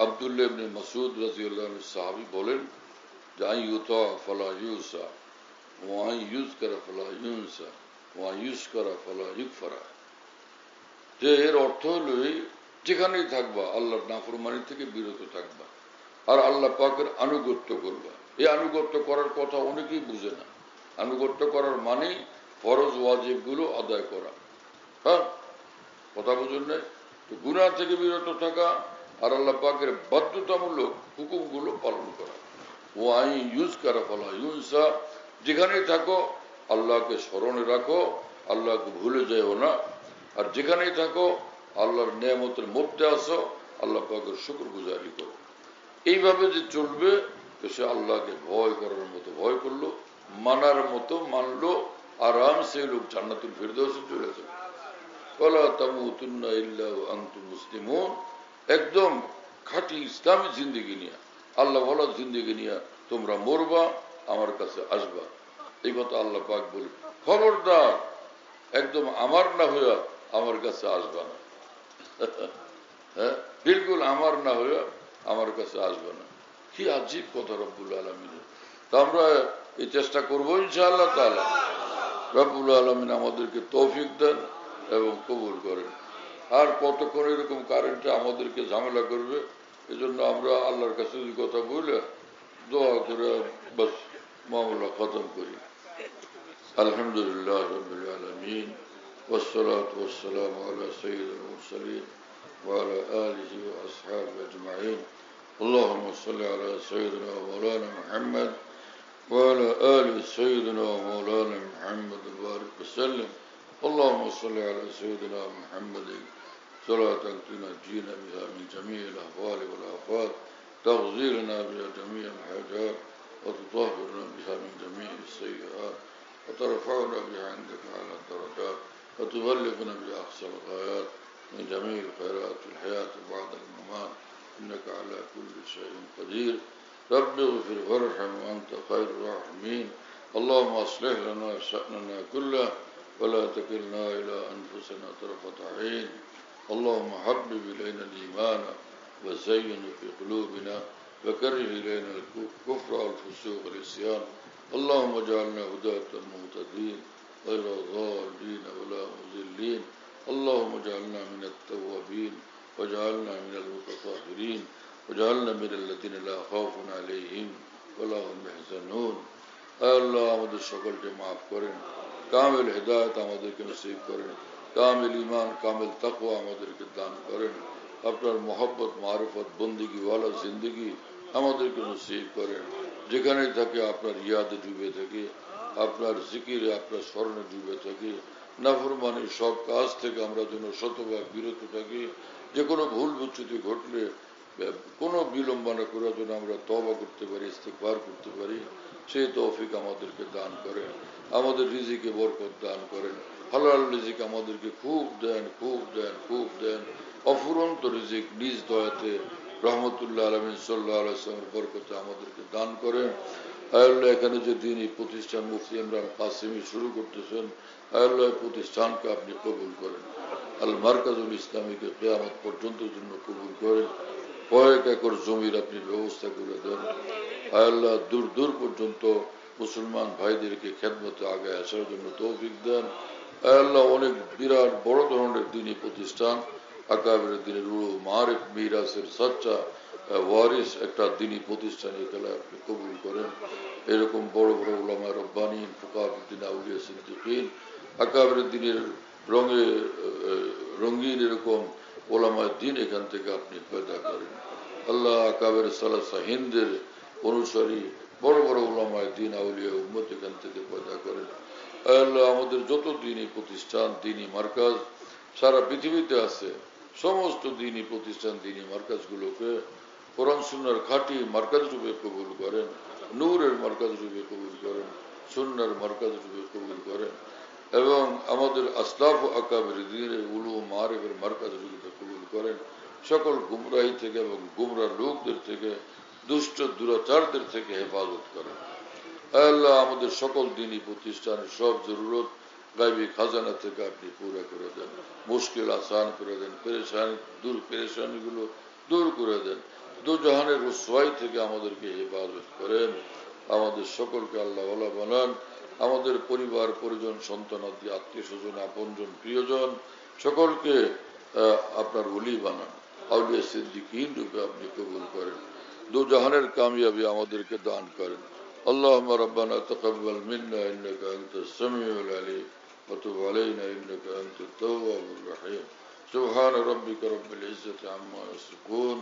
আব্দুল্লাহ ইবনে মাসউদ রাদিয়াল্লাহু আনহু সাহাবী বলেন যে আন ইউতা ফালা ইউসা ওয়া আন ইউযকারা ফালা ইউনসা ওয়া আন ইউশকারা ফালা ইউকফারা। যে এর অর্থ হলো যেখানেই থাকবা আল্লাহর নাফরমানি থেকে বিরত থাকবা আর আল্লাহ পাকের আনুগত্য করবা। এই আনুগত্য করার কথা অনেকেই বুঝে না। আনুগত্য করার মানেই ফরজ ওয়াজিব গুলো আদায় করা। হ্যাঁ, কথা বুঝুন না, গুনাহ থেকে বিরত থাকা আর আল্লাহ পাকের বাধ্যতামূলক হুকুমগুলো পালন করা। ও আই ইউজ করা ফলা ইউনসা, যেখানেই থাকো আল্লাহকে স্মরণে রাখো, আল্লাহকে ভুলে যাও না। আর যেখানেই থাকো আল্লাহর নেয়ামতের মধ্যে আসো, আল্লাহ পাকের শুকরগুজারি করো। এইভাবে যে চলবে, তো সে আল্লাহকে ভয় করার মতো ভয় করলো, মানার মতো মানলো, আরাম সে লোক জান্নাতুল ফিরদাউসে চলে যাবে। ওয়ালা তামুতুন্না ইল্লা ওয়া আনতুম মুসলিমুন, একদম খাঁটি ইসলামী জিন্দেগি নিয়ে, আল্লাহ ওয়ালা জিন্দেগি নিয়ে তোমরা মরবা, আমার কাছে আসবা। এই কথা আল্লাহ পাক বলে, খবরদার একদম আমার না হইয়া আমার কাছে আসবা না। হ্যাঁ, বিলকুল আমার না হইয়া আমার কাছে আসবে না। কি আজীব কথা রব্বুল আলামিনের। তা আমরা এই চেষ্টা করবো ইনশাআল্লাহ তাআলা। রব্বুল আলামিন আমাদেরকে তৌফিক দেন এবং কবুল করেন। আর কতক্ষণ এরকম কারেন্টে আমাদেরকে ঝামেলা করবে, এজন্য আমরা আল্লাহর কাছে এই কথা বলে দোয়া করে বাস মামলা খতম করি। আলহামদুলিল্লাহ রাব্বিল আলামিন, والصلاة والسلام على سيد المرسلين وعلى آله وأصحابه أجمعين. اللهم صل على سيدنا ومولانا محمد وعلى آل سيدنا ومولانا محمد وبارك وسلم. اللهم صل على سيدنا محمد صلاة تنجينا بها من جميع الأهوال والآفات، تغفر لنا بها جميع الحاجات، وتطهرنا بها من جميع السيئات، وترفعنا بها عندك على الدرجات، وتبلغنا بأقصى الغايات من جميع الخيرات في الحياة بعد الممات، إنك على كل شيء قدير. رب اغفر وارحم وأنت خير الراحمين. اللهم أصلح لنا شأننا كله ولا تكلنا إلى أنفسنا طرفة عين. اللهم حبب إلينا الإيمان وزين في قلوبنا وكره إلينا الكفر والفسوق والعصيان. اللهم اجعلنا هداة مهتدين غير ضالين ولا مضلين. اللهم اجعلنا من التوابين واجعلنا من المتطهرين واجعلنا من الذين لا خوف عليهم ولا هم يحزنون. আল্লাহ আমাদের সকলকে মাফ করেন, কামিল হিদায়াত আমাদেরকে নসিব করেন, কামিল ঈমান কামিল তাকওয়া আমাদেরকে দান করেন। আপনার মহব্বত মারিফত বন্দেগী ওয়ালা জিন্দগি আমাদেরকে নসিব করেন। যেখানে থাকে আপনার ইয়াদে ডুবে থাকি, আপনার জিকিরে আপনার স্মরণে ডুবে থাকি, নাফরমানির সব কাজ থেকে আমরা যেন শতভাগ বিরত থাকি। যে কোনো ভুল বুচ্ছুতি ঘটলে কোনো বিলম্ব না করার জন্য আমরা তওবা করতে পারি, ইস্তিগফার করতে পারি, সেই তৌফিক আমাদেরকে দান করেন। আমাদের রিজিকে বরকত দান করেন। হালাল রিজিক আমাদেরকে খুব দেন, খুব দেন, খুব দেন। অফুরন্ত রিজিক নিজ দয়াতে রহমতুল্লাহ আলমিন সাল্লাহ আলাইসলামের বরকতে আমাদেরকে দান করেন। আল্লাহ এখানে যে দিনই প্রতিষ্ঠান মুফতি ইমরান কাসেমি শুরু করতেছেন, আল্লাহ প্রতিষ্ঠানকে আপনি কবুল করেন। আল মারকাজুল ইসলামীকে কিয়ামত পর্যন্ত জন্য কবুল করেন। কয়েক একর জমির আপনি ব্যবস্থা করে দেন। আল্লাহ দূর দূর পর্যন্ত মুসলমান ভাইদেরকে খেদমতে আগে আসার জন্য তৌফিক দেন। আল্লাহ অনেক বিরাট বড় ধরনের দিনী প্রতিষ্ঠান, আকাবের দিনের মারিফ মিরাসের সচ্চা ওয়ারিস একটা দিনী প্রতিষ্ঠানের খেলা আপনি কবুল করেন। এরকম বড় বড় উলামা রব্বানী, ফুকাহাউদ্দিন, আউলিয়া সিদ্দিকিন, আকাবের দিনের রঙিন এরকম ওলামায় দিন এখান থেকে আপনি পয়দা করেন। আল্লাহ আকাবের সালাসা হিন্দের অনুসারী বড় বড় ওলামায় দিন আউলিয়া উম্মত এখান থেকে পয়দা করেন। আল্লাহ আমাদের যত দিনী প্রতিষ্ঠান, দিনী মার্কাজ সারা পৃথিবীতে আছে, সমস্ত দিনী প্রতিষ্ঠান, দিনী মার্কাজগুলোকে কোরআন সুন্নাহর খাঁটি মার্কাজ রূপে কবুল করেন, নূরের মার্কাজ রূপে কবুল করেন, সুন্নাহর মার্কাজ রূপে কবুল করেন, এবং আমাদের আসলাফ ও আকাবের দিনের উলুম মারিফের মার্কাজ রূপে কবুল করেন। সকল গুমরাহি থেকে এবং গুমরাহ লোকদের থেকে, দুষ্ট দুরাচারদের থেকে হেফাজত করেন। আল্লাহ আমাদের সকল দিনী প্রতিষ্ঠানের সব জরুরত গায়বী খাজানা থেকে আপনি পুরা করে দেন, মুশকিল আসান করে দেন, পেরেশানিগুলো দূর করে দেন, দু জাহানের রুসওয়াই থেকে আমাদেরকে হেফাজত করেন। আমাদের সকলকে আল্লাহ ওয়ালা বানান। আমাদের পরিবার পরিজন, সন্তানাদি, আত্মীয় স্বজন, আপনজন, প্রিয়জন সকলকে আপনার ওলি বানান। আউলিয়া সিদ্দিকিন রূপে আপনি কবুল করেন। দু জাহানের কামিয়াবি আমাদেরকে দান করেন। اللهم ربنا تقبل منا إنك أنت السميع العليم وتب علينا إنك أنت التواب الرحيم. سبحان ربك رب العزة عما يصفون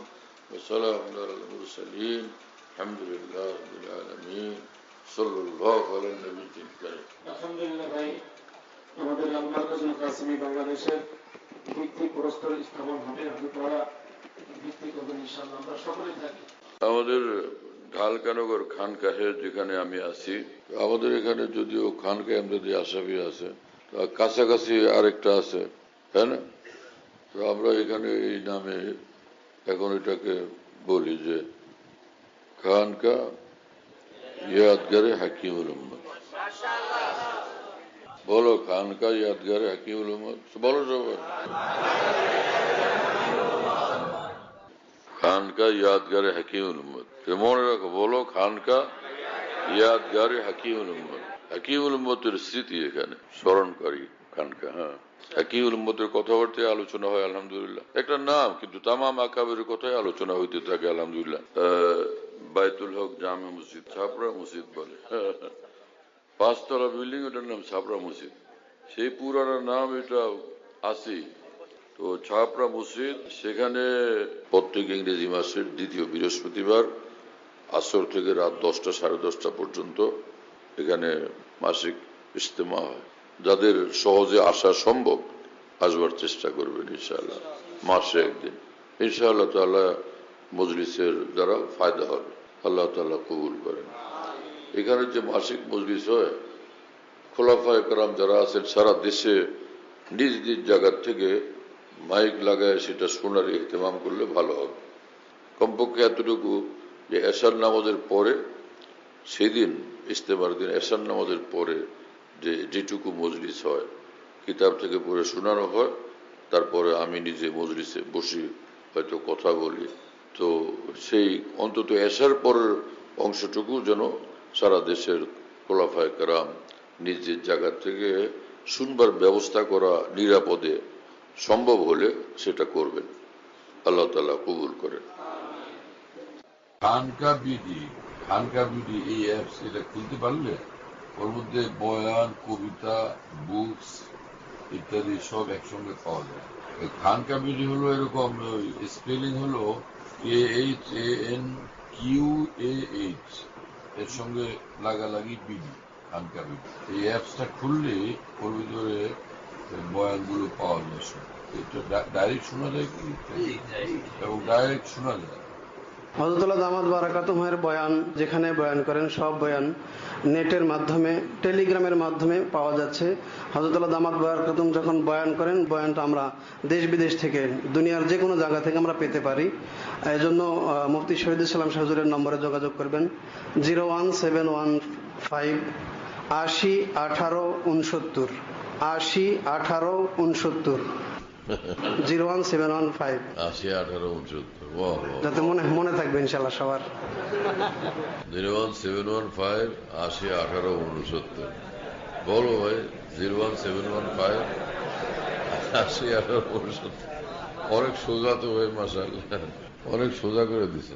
وسلام على المرسلين الحمد لله رب العالمين صلى الله على النبي الكريم. আলহামদুলিল্লাহ ভাই, আমাদের আল মারকাজুল কাসেমি বাংলাদেশের ভিত্তি প্রস্তর স্থাপন হবে, আপনারা ভিত্তি করবেন ইনশাআল্লাহ, আমরা সকলে থাকি। আমাদের ঢালকানগর খানকাহে যেখানে আমি আছি, আমাদের এখানে যদিও খানকাহে যদি আসামি আছে, কাছাকাছি আরেকটা আছে, তাই না? তো আমরা এখানে এই নামে এখন এটাকে বলি যে খানকা ইয়াদগারে হাকিমুল উম্মত। বলো খানকা ইয়াদগারে হাকিমুল উম্মত, বলো সবাই খানকা ইয়াদগারে হাকিমুল উম্মত। মনে রাখো, বলো খানকা ইয়াদগারে হাকিমুল উম্মত। হাকিমুল উম্মতের স্মৃতি এখানে স্মরণকারী খানকা। হ্যাঁ, হাকিমুল উম্মতের কথাবার্তায় আলোচনা হয় আলহামদুলিল্লাহ, একটা নাম, কিন্তু তামাম আকাবের কথাই আলোচনা হইতে থাকে আলহামদুলিল্লাহ। বাইতুল হক জামে মসজিদ, ছাপড়া মসজিদ বলে, 5 তলা বিল্ডিং, ওটার নাম ছাপড়া মসজিদ। সেই পুরানো নাম এটা আছে। তো ছাপড়া মসজিদ, সেখানে প্রত্যেক ইংরেজি মাসের দ্বিতীয় বৃহস্পতিবার আসর থেকে রাত 10টা সাড়ে 10টা পর্যন্ত এখানে মাসিক ইজতেমা হয়। যাদের সহজে আসা সম্ভব আসবার চেষ্টা করবেন ইনশাআল্লাহ, মাসে একদিন ইনশাআল্লাহ তাআলা মজলিসের দ্বারা ফায়দা হবে। আল্লাহ তাআলা কবুল করেন। এখানে যে মাসিক মজলিস হয়, খোলাফায়ে কেরাম যারা আছেন সারা দেশে নিজ নিজ জায়গা থেকে মাইক লাগায় সেটা শোনার ইহতেমাম করলে ভালো হবে। কমপক্ষে এতটুকু যে এশার নামাজের পরে, সেদিন ইজতেমার দিন এশার নামাজের পরে যেটুকু মজলিস হয়, কিতাব থেকে পড়ে শোনানো হয়, তারপরে আমি নিজে মজলিসে বসি, হয়তো কথা বলি। তো সেই অন্তত এশার পরের অংশটুকু যেন সারা দেশের খোলাফায়ে কেরাম নিজের জায়গা থেকে শুনবার ব্যবস্থা করা নিরাপদে সম্ভব হলে সেটা করবেন। আল্লাহ তাআলা কবুল করেন। খানকা বিডি এই অ্যাপস, এটা খুলতে পারলে ওর মধ্যে বয়ান, কবিতা, বুকস ইত্যাদি সব একসঙ্গে পাওয়া যায়। খানকা বিডি হলো এরকম, স্পেলিং হলো KHANK QAH এর সঙ্গে লাগালাগি বিডি, খানকা বিডি। এই অ্যাপসটা খুললে ওর ভিতরে বয়ানগুলো পাওয়া যায়। এটা ডাইরেক্ট শোনা যায় কি, এবং ডাইরেক্ট শোনা যায়। হযরতুল্লাহ দামাত বারাকাতুহুর বয়ান যেখানে বয়ান করেন সব বয়ান নেটের মাধ্যমে, টেলিগ্রামের মাধ্যমে পাওয়া যাচ্ছে। হযরতুল্লাহ দামাত বারাকাতুহু যখন বয়ান করেন, বয়ানটা আমরা দেশ বিদেশ থেকে, দুনিয়ার যে কোনো জায়গা থেকে আমরা পেতে পারি। এই জন্য মুফতি শহীদুল ইসলাম শাহ হুজুরের নম্বরে যোগাযোগ করবেন 01715 80 18 69 80 18 69 01715 80 18 69। যাতে মনে থাকবে ইনশাল্লাহ সবার। 01715 80 18 69। বলো ভাই, 01715 80 18 69। অনেক সোজা তো ভাই, মাশাআল্লাহ, অনেক সোজা করে দিছে।